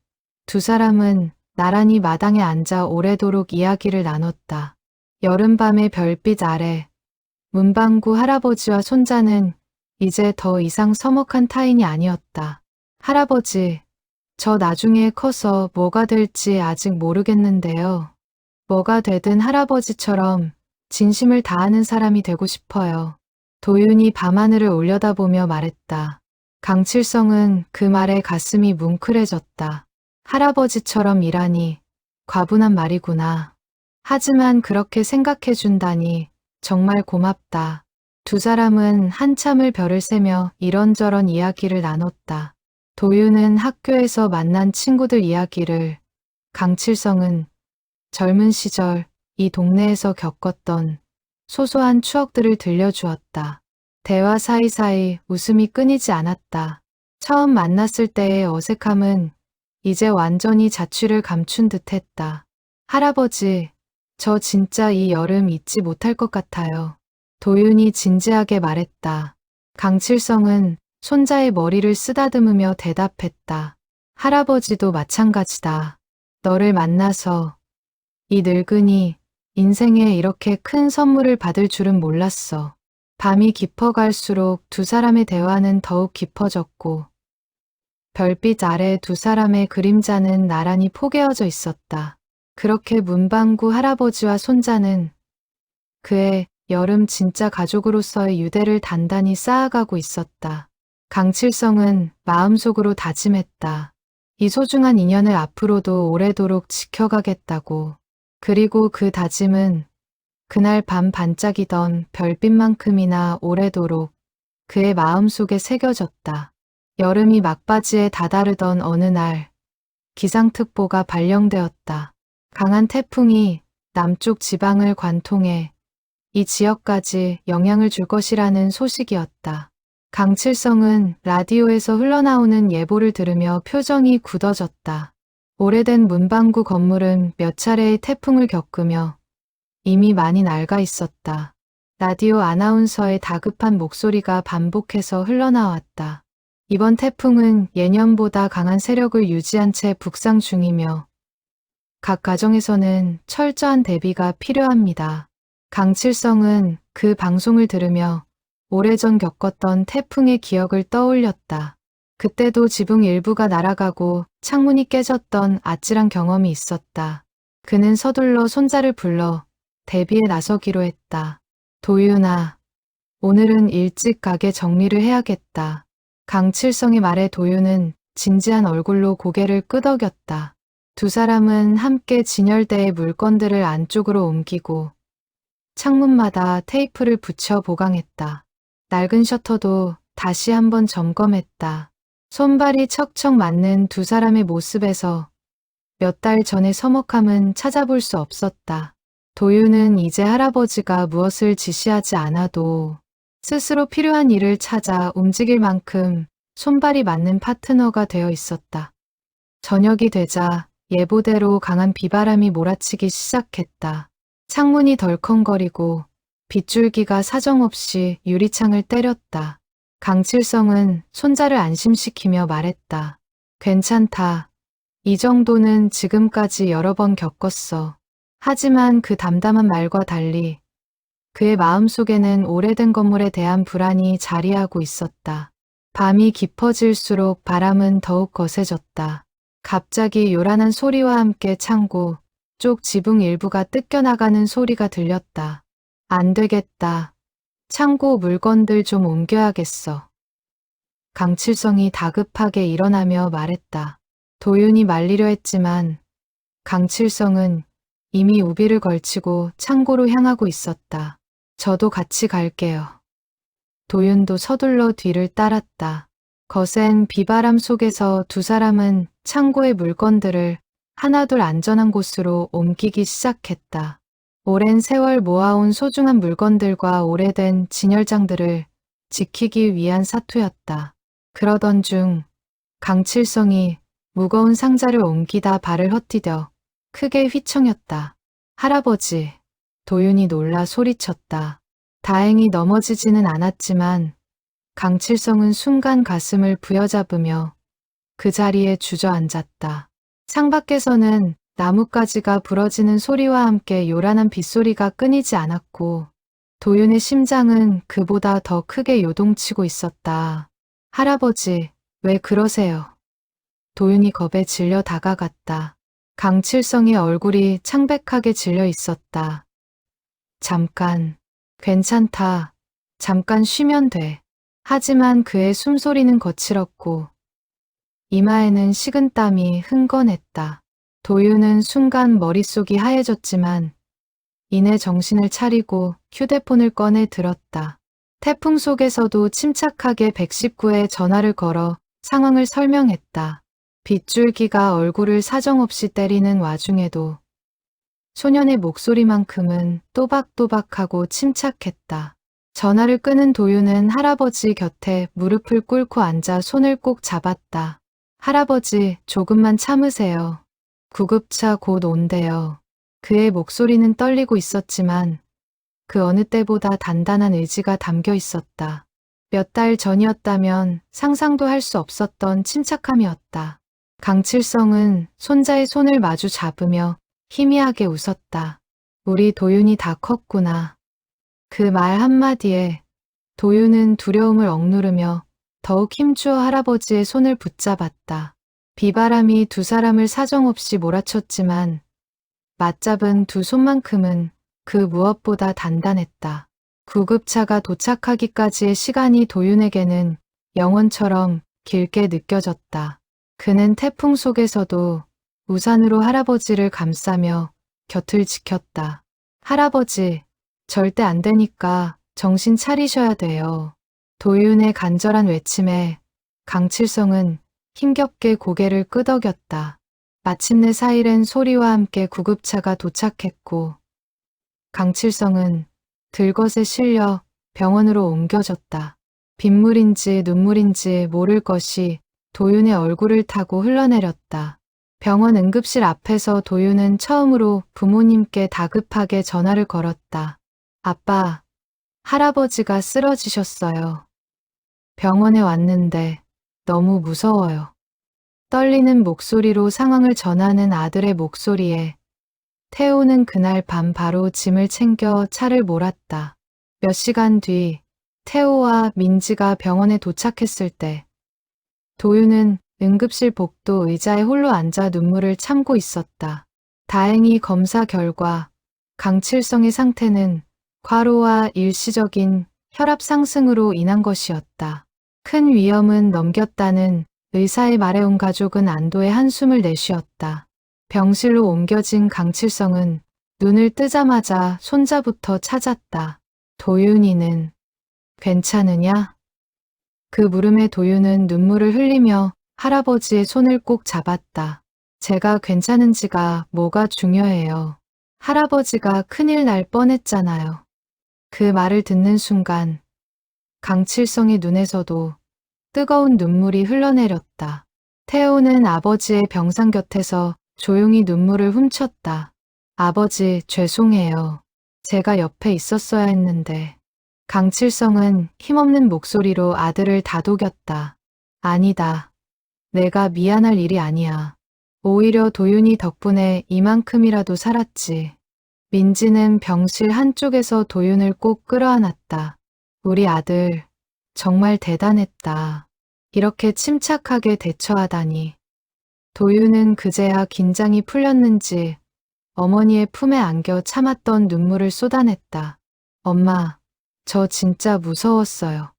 두 사람은 나란히 마당에 앉아 오래도록 이야기를 나눴다. 여름밤의 별빛 아래 문방구 할아버지와 손자는 이제 더 이상 서먹한 타인이 아니었다. 할아버지, 저 나중에 커서 뭐가 될지 아직 모르겠는데요. 뭐가 되든 할아버지처럼 진심을 다하는 사람이 되고 싶어요. 도윤이 밤하늘을 올려다보며 말했다. 강칠성은 그 말에 가슴이 뭉클해졌다. 할아버지처럼 일하니 과분한 말이구나. 하지만 그렇게 생각해준다니 정말 고맙다. 두 사람은 한참을 별을 세며 이런저런 이야기를 나눴다. 도유는 학교에서 만난 친구들 이야기를, 강칠성은 젊은 시절 이 동네에서 겪었던 소소한 추억들을 들려주었다. 대화 사이사이 웃음이 끊이지 않았다. 처음 만났을 때의 어색함은 이제 완전히 자취를 감춘 듯했다. 할아버지, 저 진짜 이 여름 잊지 못할 것 같아요. 도윤이 진지하게 말했다. 강칠성은 손자의 머리를 쓰다듬으며 대답했다. 할아버지도 마찬가지다. 너를 만나서 이 늙은이 인생에 이렇게 큰 선물을 받을 줄은 몰랐어. 밤이 깊어갈수록 두 사람의 대화는 더욱 깊어졌고 별빛 아래 두 사람의 그림자는 나란히 포개어져 있었다. 그렇게 문방구 할아버지와 손자는 그의 여름 진짜 가족으로서의 유대를 단단히 쌓아가고 있었다. 강칠성은 마음속으로 다짐했다. 이 소중한 인연을 앞으로도 오래도록 지켜가겠다고. 그리고 그 다짐은 그날 밤 반짝이던 별빛만큼이나 오래도록 그의 마음속에 새겨졌다. 여름이 막바지에 다다르던 어느 날 기상특보가 발령되었다. 강한 태풍이 남쪽 지방을 관통해 이 지역까지 영향을 줄 것이라는 소식이었다. 강칠성은 라디오에서 흘러나오는 예보를 들으며 표정이 굳어졌다. 오래된 문방구 건물은 몇 차례의 태풍을 겪으며 이미 많이 낡아 있었다. 라디오 아나운서의 다급한 목소리가 반복해서 흘러나왔다. 이번 태풍은 예년보다 강한 세력을 유지한 채 북상 중이며 각 가정에서는 철저한 대비가 필요합니다. 강칠성은 그 방송을 들으며 오래전 겪었던 태풍의 기억을 떠올렸다. 그때도 지붕 일부가 날아가고 창문이 깨졌던 아찔한 경험이 있었다. 그는 서둘러 손자를 불러 대비에 나서기로 했다. 도윤아, 오늘은 일찍 가게 정리를 해야겠다. 강칠성의 말에 도윤은 진지한 얼굴로 고개를 끄덕였다. 두 사람은 함께 진열대의 물건들을 안쪽으로 옮기고 창문마다 테이프를 붙여 보강했다. 낡은 셔터도 다시 한번 점검했다. 손발이 척척 맞는 두 사람의 모습에서 몇 달 전의 서먹함은 찾아볼 수 없었다. 도윤은 이제 할아버지가 무엇을 지시하지 않아도 스스로 필요한 일을 찾아 움직일 만큼 손발이 맞는 파트너가 되어 있었다. 저녁이 되자 예보대로 강한 비바람이 몰아치기 시작했다. 창문이 덜컹거리고 빗줄기가 사정없이 유리창을 때렸다. 강칠성은 손자를 안심시키며 말했다. 괜찮다. 이 정도는 지금까지 여러 번 겪었어. 하지만 그 담담한 말과 달리 그의 마음속에는 오래된 건물에 대한 불안이 자리하고 있었다. 밤이 깊어질수록 바람은 더욱 거세졌다. 갑자기 요란한 소리와 함께 창고 쪽 지붕 일부가 뜯겨나가는 소리가 들렸다. 안 되겠다. 창고 물건들 좀 옮겨야겠어. 강칠성이 다급하게 일어나며 말했다. 도윤이 말리려 했지만 강칠성은 이미 우비를 걸치고 창고로 향하고 있었다. 저도 같이 갈게요. 도윤도 서둘러 뒤를 따랐다. 거센 비바람 속에서 두 사람은 창고의 물건들을 하나둘 안전한 곳으로 옮기기 시작했다. 오랜 세월 모아온 소중한 물건들과 오래된 진열장들을 지키기 위한 사투였다. 그러던 중 강칠성이 무거운 상자를 옮기다 발을 헛디뎌 크게 휘청였다. 할아버지, 도윤이 놀라 소리쳤다. 다행히 넘어지지는 않았지만 강칠성은 순간 가슴을 부여잡으며 그 자리에 주저앉았다. 창밖에서는 나뭇가지가 부러지는 소리와 함께 요란한 빗소리가 끊이지 않았고 도윤의 심장은 그보다 더 크게 요동치고 있었다. 할아버지, 왜 그러세요? 도윤이 겁에 질려 다가갔다. 강칠성의 얼굴이 창백하게 질려 있었다. 잠깐, 괜찮다. 잠깐 쉬면 돼. 하지만 그의 숨소리는 거칠었고 이마에는 식은땀이 흥건했다. 도윤은 순간 머릿속이 하얘졌지만 이내 정신을 차리고 휴대폰을 꺼내 들었다. 태풍 속에서도 침착하게 119에 전화를 걸어 상황을 설명했다. 빗줄기가 얼굴을 사정없이 때리는 와중에도 소년의 목소리만큼은 또박또박하고 침착했다. 전화를 끄는 도윤은 할아버지 곁에 무릎을 꿇고 앉아 손을 꼭 잡았다. 할아버지, 조금만 참으세요. 구급차 곧 온대요. 그의 목소리는 떨리고 있었지만 그 어느 때보다 단단한 의지가 담겨 있었다. 몇 달 전이었다면 상상도 할 수 없었던 침착함이었다. 강칠성은 손자의 손을 마주 잡으며 희미하게 웃었다. 우리 도윤이 다 컸구나. 그 말 한마디에 도윤은 두려움을 억누르며 더욱 힘주어 할아버지의 손을 붙잡았다. 비바람이 두 사람을 사정없이 몰아쳤지만 맞잡은 두 손만큼은 그 무엇보다 단단했다. 구급차가 도착하기까지의 시간이 도윤에게는 영원처럼 길게 느껴졌다. 그는 태풍 속에서도 우산으로 할아버지를 감싸며 곁을 지켰다. 할아버지, 절대 안 되니까 정신 차리셔야 돼요. 도윤의 간절한 외침에 강칠성은 힘겹게 고개를 끄덕였다. 마침내 사이렌 소리와 함께 구급차가 도착했고 강칠성은 들것에 실려 병원으로 옮겨졌다. 빗물인지 눈물인지 모를 것이 도윤의 얼굴을 타고 흘러내렸다. 병원 응급실 앞에서 도윤은 처음으로 부모님께 다급하게 전화를 걸었다. 아빠, 할아버지가 쓰러지셨어요. 병원에 왔는데 너무 무서워요. 떨리는 목소리로 상황을 전하는 아들의 목소리에 태호는 그날 밤 바로 짐을 챙겨 차를 몰았다. 몇 시간 뒤 태호와 민지가 병원에 도착했을 때 도윤은 응급실 복도 의자에 홀로 앉아 눈물을 참고 있었다. 다행히 검사 결과 강칠성의 상태는 과로와 일시적인 혈압 상승으로 인한 것이었다. 큰 위험은 넘겼다는 의사의 말에 온 가족은 안도의 한숨을 내쉬었다. 병실로 옮겨진 강칠성은 눈을 뜨자마자 손자부터 찾았다. 도윤이는 괜찮으냐? 그 물음에 도윤은 눈물을 흘리며 할아버지의 손을 꼭 잡았다. 제가 괜찮은지가 뭐가 중요해요. 할아버지가 큰일 날 뻔했잖아요. 그 말을 듣는 순간 강칠성의 눈에서도 뜨거운 눈물이 흘러내렸다. 태호는 아버지의 병상 곁에서 조용히 눈물을 훔쳤다. 아버지, 죄송해요. 제가 옆에 있었어야 했는데. 강칠성은 힘없는 목소리로 아들을 다독였다. 아니다. 내가 미안할 일이 아니야. 오히려 도윤이 덕분에 이만큼이라도 살았지. 민지는 병실 한쪽에서 도윤을 꼭 끌어안았다. 우리 아들, 정말 대단했다. 이렇게 침착하게 대처하다니. 도윤은 그제야 긴장이 풀렸는지 어머니의 품에 안겨 참았던 눈물을 쏟아냈다. 엄마, 저 진짜 무서웠어요.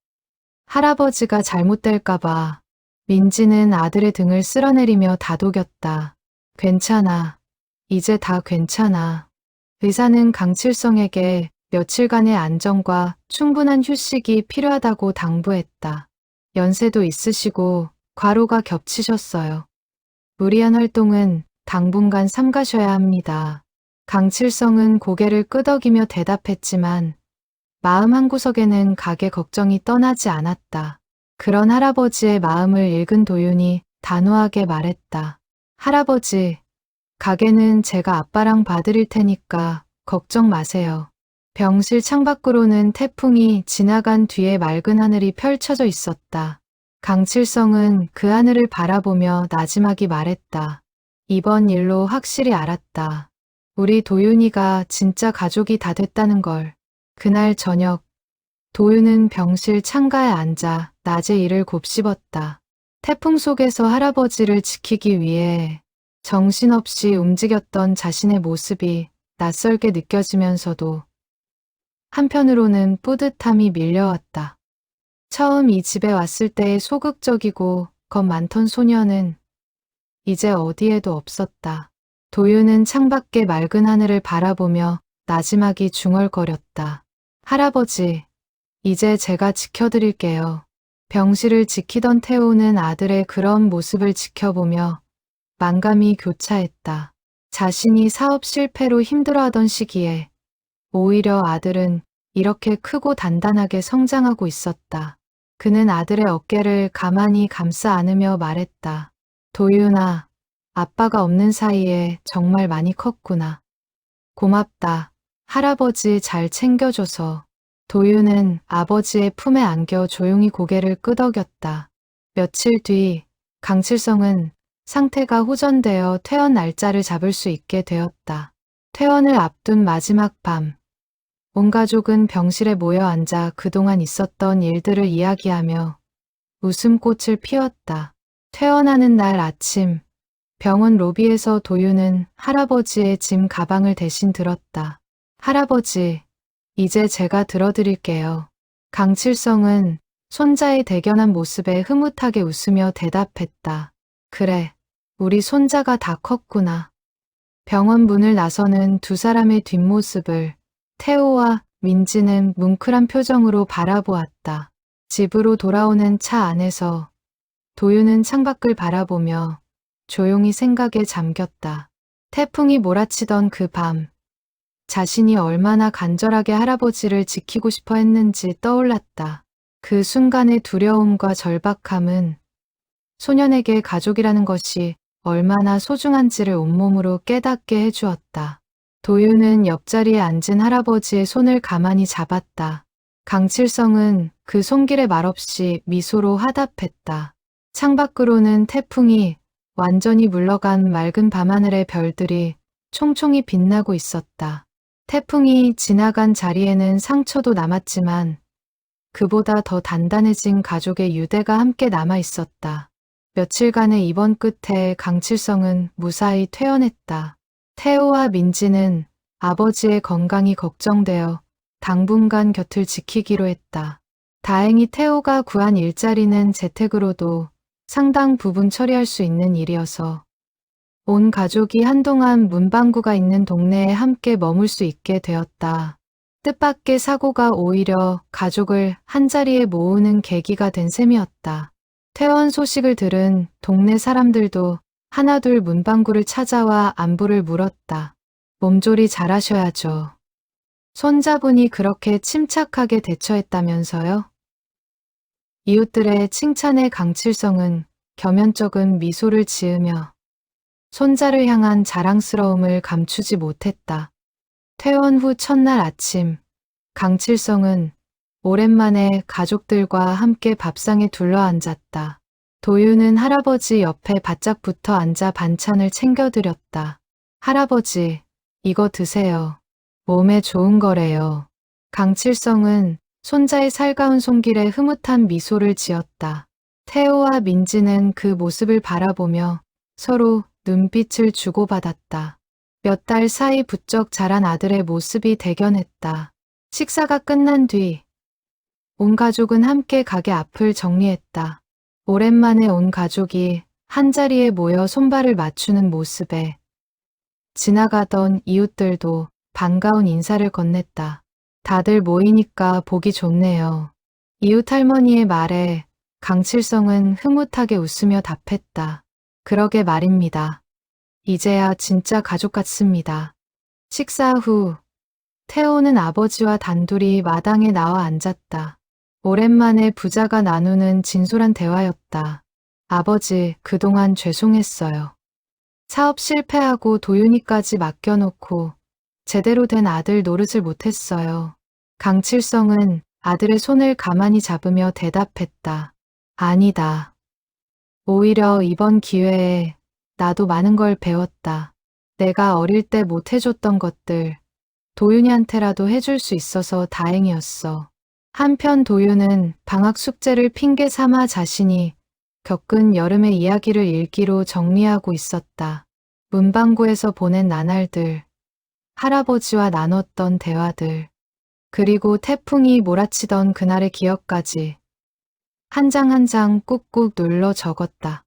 할아버지가 잘못될까봐. 민지는 아들의 등을 쓸어내리며 다독였다. 괜찮아. 이제 다 괜찮아. 의사는 강칠성에게 며칠간의 안정과 충분한 휴식이 필요하다고 당부했다. 연세도 있으시고 과로가 겹치셨어요. 무리한 활동은 당분간 삼가셔야 합니다. 강칠성은 고개를 끄덕이며 대답했지만 마음 한구석에는 가게 걱정이 떠나지 않았다. 그런 할아버지의 마음을 읽은 도윤이 단호하게 말했다. 할아버지, 가게는 제가 아빠랑 봐드릴 테니까 걱정 마세요. 병실 창밖으로는 태풍이 지나간 뒤에 맑은 하늘이 펼쳐져 있었다. 강칠성은 그 하늘을 바라보며 나지막이 말했다. 이번 일로 확실히 알았다. 우리 도윤이가 진짜 가족이 다 됐다는 걸. 그날 저녁, 도윤은 병실 창가에 앉아 낮의 일을 곱씹었다. 태풍 속에서 할아버지를 지키기 위해 정신없이 움직였던 자신의 모습이 낯설게 느껴지면서도 한편으로는 뿌듯함이 밀려왔다. 처음 이 집에 왔을 때의 소극적이고 겁 많던 소녀는 이제 어디에도 없었다. 도윤은 창밖의 맑은 하늘을 바라보며 나지막이 중얼거렸다. 할아버지, 이제 제가 지켜드릴게요. 병실을 지키던 태호는 아들의 그런 모습을 지켜보며 만감이 교차했다. 자신이 사업 실패로 힘들어하던 시기에 오히려 아들은 이렇게 크고 단단하게 성장하고 있었다. 그는 아들의 어깨를 가만히 감싸 안으며 말했다. 도윤아, 아빠가 없는 사이에 정말 많이 컸구나. 고맙다. 할아버지 잘 챙겨줘서. 도윤은 아버지의 품에 안겨 조용히 고개를 끄덕였다. 며칠 뒤 강칠성은 상태가 호전되어 퇴원 날짜를 잡을 수 있게 되었다. 퇴원을 앞둔 마지막 밤, 온 가족은 병실에 모여 앉아 그동안 있었던 일들을 이야기하며 웃음꽃을 피웠다. 퇴원하는 날 아침, 병원 로비에서 도윤은 할아버지의 짐 가방을 대신 들었다. 할아버지, 이제 제가 들어드릴게요. 강칠성은 손자의 대견한 모습에 흐뭇하게 웃으며 대답했다. 그래, 우리 손자가 다 컸구나. 병원 문을 나서는 두 사람의 뒷모습을 태호와 민지는 뭉클한 표정으로 바라보았다. 집으로 돌아오는 차 안에서 도윤은 창밖을 바라보며 조용히 생각에 잠겼다. 태풍이 몰아치던 그 밤, 자신이 얼마나 간절하게 할아버지를 지키고 싶어 했는지 떠올랐다. 그 순간의 두려움과 절박함은 소년에게 가족이라는 것이 얼마나 소중한지를 온몸으로 깨닫게 해주었다. 도윤은 옆자리에 앉은 할아버지의 손을 가만히 잡았다. 강칠성은 그 손길에 말없이 미소로 화답했다. 창밖으로는 태풍이 완전히 물러간 맑은 밤하늘의 별들이 총총히 빛나고 있었다. 태풍이 지나간 자리에는 상처도 남았지만 그보다 더 단단해진 가족의 유대가 함께 남아 있었다. 며칠간의 입원 끝에 강칠성은 무사히 퇴원했다. 태호와 민지는 아버지의 건강이 걱정되어 당분간 곁을 지키기로 했다. 다행히 태호가 구한 일자리는 재택으로도 상당 부분 처리할 수 있는 일이어서 온 가족이 한동안 문방구가 있는 동네에 함께 머물 수 있게 되었다. 뜻밖의 사고가 오히려 가족을 한자리에 모으는 계기가 된 셈이었다. 퇴원 소식을 들은 동네 사람들도 하나둘 문방구를 찾아와 안부를 물었다. 몸조리 잘하셔야죠. 손자분이 그렇게 침착하게 대처했다면서요? 이웃들의 칭찬에 강칠성은 겸연쩍은 미소를 지으며 손자를 향한 자랑스러움을 감추지 못했다. 퇴원 후 첫날 아침, 강칠성은 오랜만에 가족들과 함께 밥상에 둘러앉았다. 도윤은 할아버지 옆에 바짝 붙어 앉아 반찬을 챙겨드렸다. 할아버지, 이거 드세요. 몸에 좋은 거래요. 강칠성은 손자의 살가운 손길에 흐뭇한 미소를 지었다. 태호와 민지는 그 모습을 바라보며 서로 눈빛을 주고받았다. 몇 달 사이 부쩍 자란 아들의 모습이 대견했다. 식사가 끝난 뒤 온 가족은 함께 가게 앞을 정리했다. 오랜만에 온 가족이 한자리에 모여 손발을 맞추는 모습에 지나가던 이웃들도 반가운 인사를 건넸다. 다들 모이니까 보기 좋네요. 이웃 할머니의 말에 강칠성은 흐뭇하게 웃으며 답했다. 그러게 말입니다. 이제야 진짜 가족 같습니다. 식사 후 태호는 아버지와 단둘이 마당에 나와 앉았다. 오랜만에 부자가 나누는 진솔한 대화였다. 아버지, 그동안 죄송했어요. 사업 실패하고 도윤이까지 맡겨놓고 제대로 된 아들 노릇을 못했어요. 강칠성은 아들의 손을 가만히 잡으며 대답했다. 아니다. 오히려 이번 기회에 나도 많은 걸 배웠다. 내가 어릴 때 못해줬던 것들 도윤이한테라도 해줄 수 있어서 다행이었어. 한편 도윤은 방학 숙제를 핑계 삼아 자신이 겪은 여름의 이야기를 일기로 정리하고 있었다. 문방구에서 보낸 나날들, 할아버지와 나눴던 대화들, 그리고 태풍이 몰아치던 그날의 기억까지. 한 장 한 장 꾹꾹 눌러 적었다.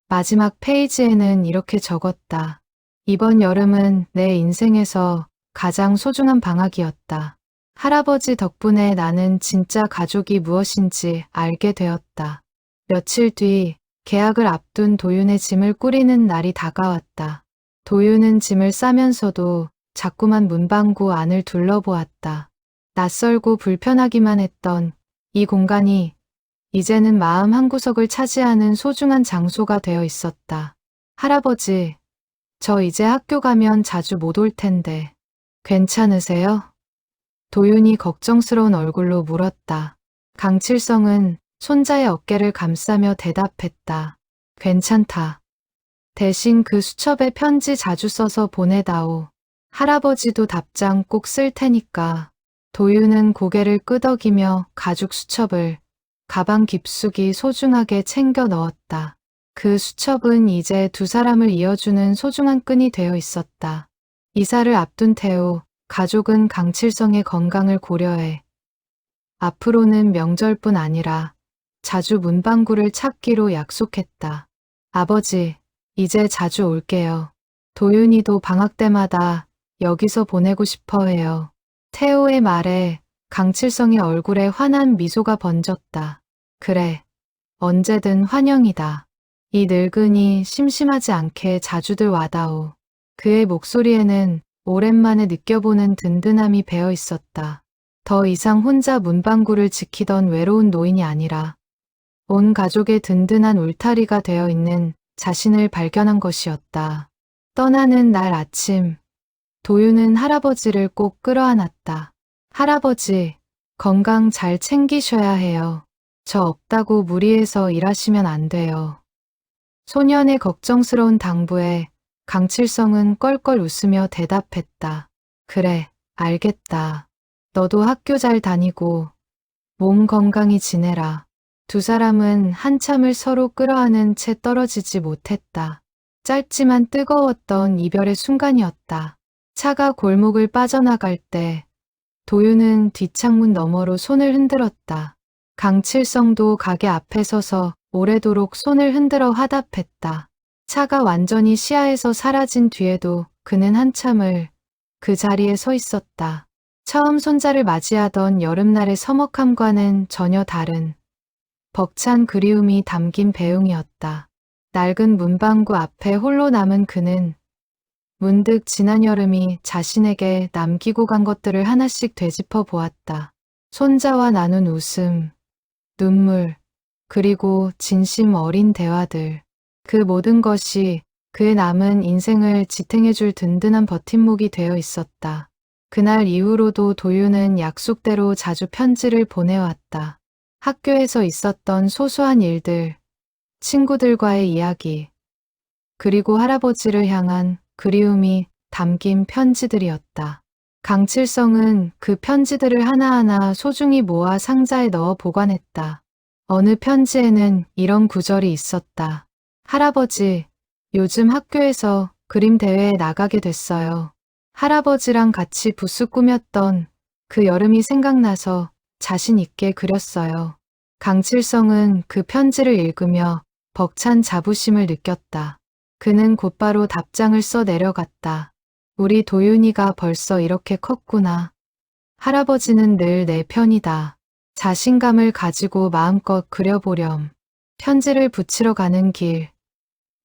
마지막 페이지에는 이렇게 적었다. 이번 여름은 내 인생에서 가장 소중한 방학이었다. 할아버지 덕분에 나는 진짜 가족이 무엇인지 알게 되었다. 며칠 뒤 계약을 앞둔 도윤의 짐을 꾸리는 날이 다가왔다. 도윤은 짐을 싸면서도 자꾸만 문방구 안을 둘러보았다. 낯설고 불편하기만 했던 이 공간이 이제는 마음 한구석을 차지하는 소중한 장소가 되어 있었다. 할아버지, 저 이제 학교 가면 자주 못 올 텐데 괜찮으세요? 도윤이 걱정스러운 얼굴로 물었다. 강칠성은 손자의 어깨를 감싸며 대답했다. 괜찮다. 대신 그 수첩에 편지 자주 써서 보내다오. 할아버지도 답장 꼭 쓸 테니까. 도윤은 고개를 끄덕이며 가죽 수첩을 가방 깊숙이 소중하게 챙겨 넣었다. 그 수첩은 이제 두 사람을 이어주는 소중한 끈이 되어 있었다. 이사를 앞둔 태우, 가족은 강칠성의 건강을 고려해 앞으로는 명절뿐 아니라 자주 문방구를 찾기로 약속했다. 아버지, 이제 자주 올게요. 도윤이도 방학 때마다 여기서 보내고 싶어 해요. 태호의 말에 강칠성의 얼굴에 환한 미소가 번졌다. 그래, 언제든 환영이다. 이 늙은이 심심하지 않게 자주들 와다오. 그의 목소리에는 오랜만에 느껴보는 든든함이 배어 있었다. 더 이상 혼자 문방구를 지키던 외로운 노인이 아니라 온 가족의 든든한 울타리가 되어 있는 자신을 발견한 것이었다. 떠나는 날 아침, 도윤은 할아버지를 꼭 끌어안았다. 할아버지, 건강 잘 챙기셔야 해요. 저 없다고 무리해서 일하시면 안 돼요. 소년의 걱정스러운 당부에 강칠성은 껄껄 웃으며 대답했다. 그래, 알겠다. 너도 학교 잘 다니고 몸 건강히 지내라. 두 사람은 한참을 서로 끌어안은 채 떨어지지 못했다. 짧지만 뜨거웠던 이별의 순간이었다. 차가 골목을 빠져나갈 때 도윤은 뒷창문 너머로 손을 흔들었다. 강칠성도 가게 앞에 서서 오래도록 손을 흔들어 화답했다. 차가 완전히 시야에서 사라진 뒤에도 그는 한참을 그 자리에 서 있었다. 처음 손자를 맞이하던 여름날의 서먹함과는 전혀 다른 벅찬 그리움이 담긴 배웅이었다. 낡은 문방구 앞에 홀로 남은 그는 문득 지난 여름이 자신에게 남기고 간 것들을 하나씩 되짚어 보았다. 손자와 나눈 웃음, 눈물, 그리고 진심 어린 대화들. 그 모든 것이 그의 남은 인생을 지탱해줄 든든한 버팀목이 되어 있었다. 그날 이후로도 도윤은 약속대로 자주 편지를 보내왔다. 학교에서 있었던 소소한 일들, 친구들과의 이야기, 그리고 할아버지를 향한 그리움이 담긴 편지들이었다. 강칠성은 그 편지들을 하나하나 소중히 모아 상자에 넣어 보관했다. 어느 편지에는 이런 구절이 있었다. 할아버지, 요즘 학교에서 그림 대회에 나가게 됐어요. 할아버지랑 같이 부스 꾸몄던 그 여름이 생각나서 자신 있게 그렸어요. 강칠성은 그 편지를 읽으며 벅찬 자부심을 느꼈다. 그는 곧바로 답장을 써 내려갔다. 우리 도윤이가 벌써 이렇게 컸구나. 할아버지는 늘 내 편이다. 자신감을 가지고 마음껏 그려보렴. 편지를 붙이러 가는 길.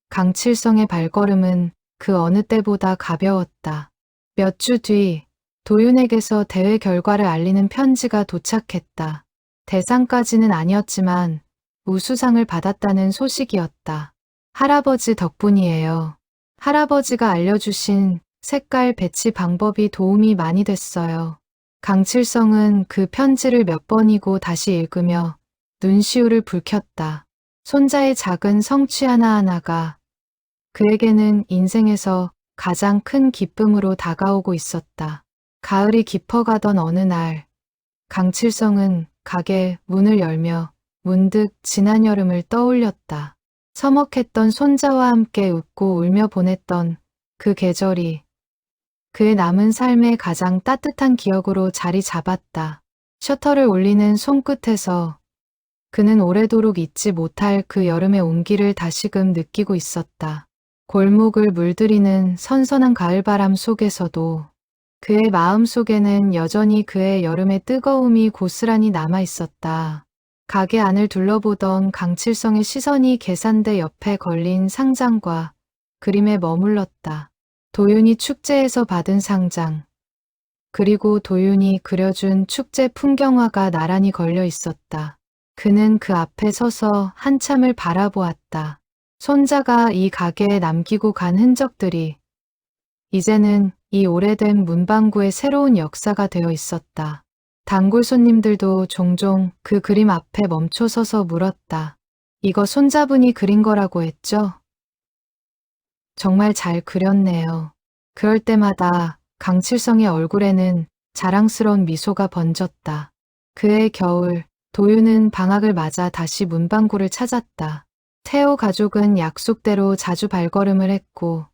강칠성의 발걸음은 그 어느 때보다 가벼웠다. 몇 주 뒤 도윤에게서 대회 결과를 알리는 편지가 도착했다. 대상까지는 아니었지만 우수상을 받았다는 소식이었다. 할아버지 덕분이에요. 할아버지가 알려주신 색깔 배치 방법이 도움이 많이 됐어요. 강칠성은 그 편지를 몇 번이고 다시 읽으며 눈시울을 붉혔다. 손자의 작은 성취 하나하나가 그에게는 인생에서 가장 큰 기쁨으로 다가오고 있었다. 가을이 깊어가던 어느 날, 강칠성은 가게 문을 열며 문득 지난 여름을 떠올렸다. 서먹했던 손자와 함께 웃고 울며 보냈던 그 계절이 그의 남은 삶의 가장 따뜻한 기억으로 자리 잡았다. 셔터를 올리는 손끝에서 그는 오래도록 잊지 못할 그 여름의 온기를 다시금 느끼고 있었다. 골목을 물들이는 선선한 가을바람 속에서도 그의 마음 속에는 여전히 그의 여름의 뜨거움이 고스란히 남아 있었다. 가게 안을 둘러보던 강칠성의 시선이 계산대 옆에 걸린 상장과 그림에 머물렀다. 도윤이 축제에서 받은 상장, 그리고 도윤이 그려준 축제 풍경화가 나란히 걸려 있었다. 그는 그 앞에 서서 한참을 바라보았다. 손자가 이 가게에 남기고 간 흔적들이 이제는 이 오래된 문방구의 새로운 역사가 되어 있었다. 단골 손님들도 종종 그 그림 앞에 멈춰서서 물었다. 이거 손자분이 그린 거라고 했죠? 정말 잘 그렸네요. 그럴 때마다 강칠성의 얼굴에는 자랑스러운 미소가 번졌다. 그해 겨울, 도윤은 방학을 맞아 다시 문방구를 찾았다. 태호 가족은 약속대로 자주 발걸음을 했고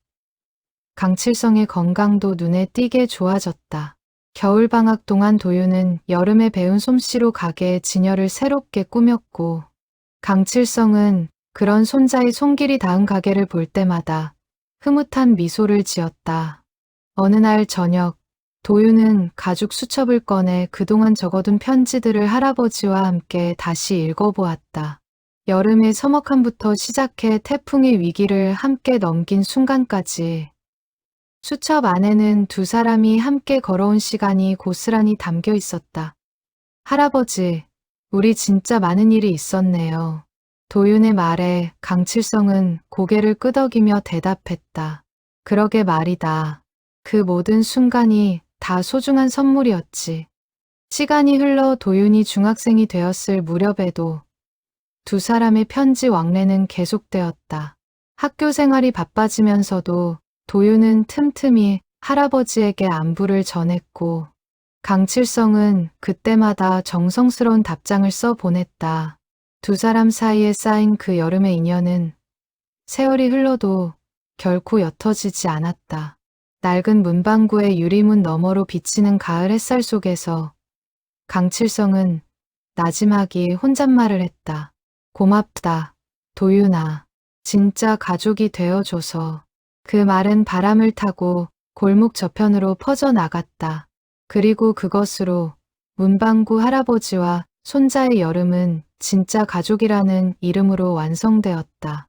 강칠성의 건강도 눈에 띄게 좋아졌다. 겨울방학 동안 도윤은 여름에 배운 솜씨로 가게의 진열을 새롭게 꾸몄고 강칠성은 그런 손자의 손길이 닿은 가게를 볼 때마다 흐뭇한 미소를 지었다. 어느 날 저녁, 도윤은 가죽 수첩을 꺼내 그동안 적어둔 편지들을 할아버지와 함께 다시 읽어보았다. 여름의 서먹함부터 시작해 태풍의 위기를 함께 넘긴 순간까지 수첩 안에는 두 사람이 함께 걸어온 시간이 고스란히 담겨 있었다. 할아버지, 우리 진짜 많은 일이 있었네요. 도윤의 말에 강칠성은 고개를 끄덕이며 대답했다. 그러게 말이다. 그 모든 순간이 다 소중한 선물이었지. 시간이 흘러 도윤이 중학생이 되었을 무렵에도 두 사람의 편지 왕래는 계속되었다. 학교 생활이 바빠지면서도 도윤은 틈틈이 할아버지에게 안부를 전했고 강칠성은 그때마다 정성스러운 답장을 써 보냈다. 두 사람 사이에 쌓인 그 여름의 인연은 세월이 흘러도 결코 옅어지지 않았다. 낡은 문방구의 유리문 너머로 비치는 가을 햇살 속에서 강칠성은 나지막이 혼잣말을 했다. 고맙다, 도윤아. 진짜 가족이 되어줘서. 그 말은 바람을 타고 골목 저편으로 퍼져나갔다. 그리고 그것으로 문방구 할아버지와 손자의 여름은 진짜 가족이라는 이름으로 완성되었다.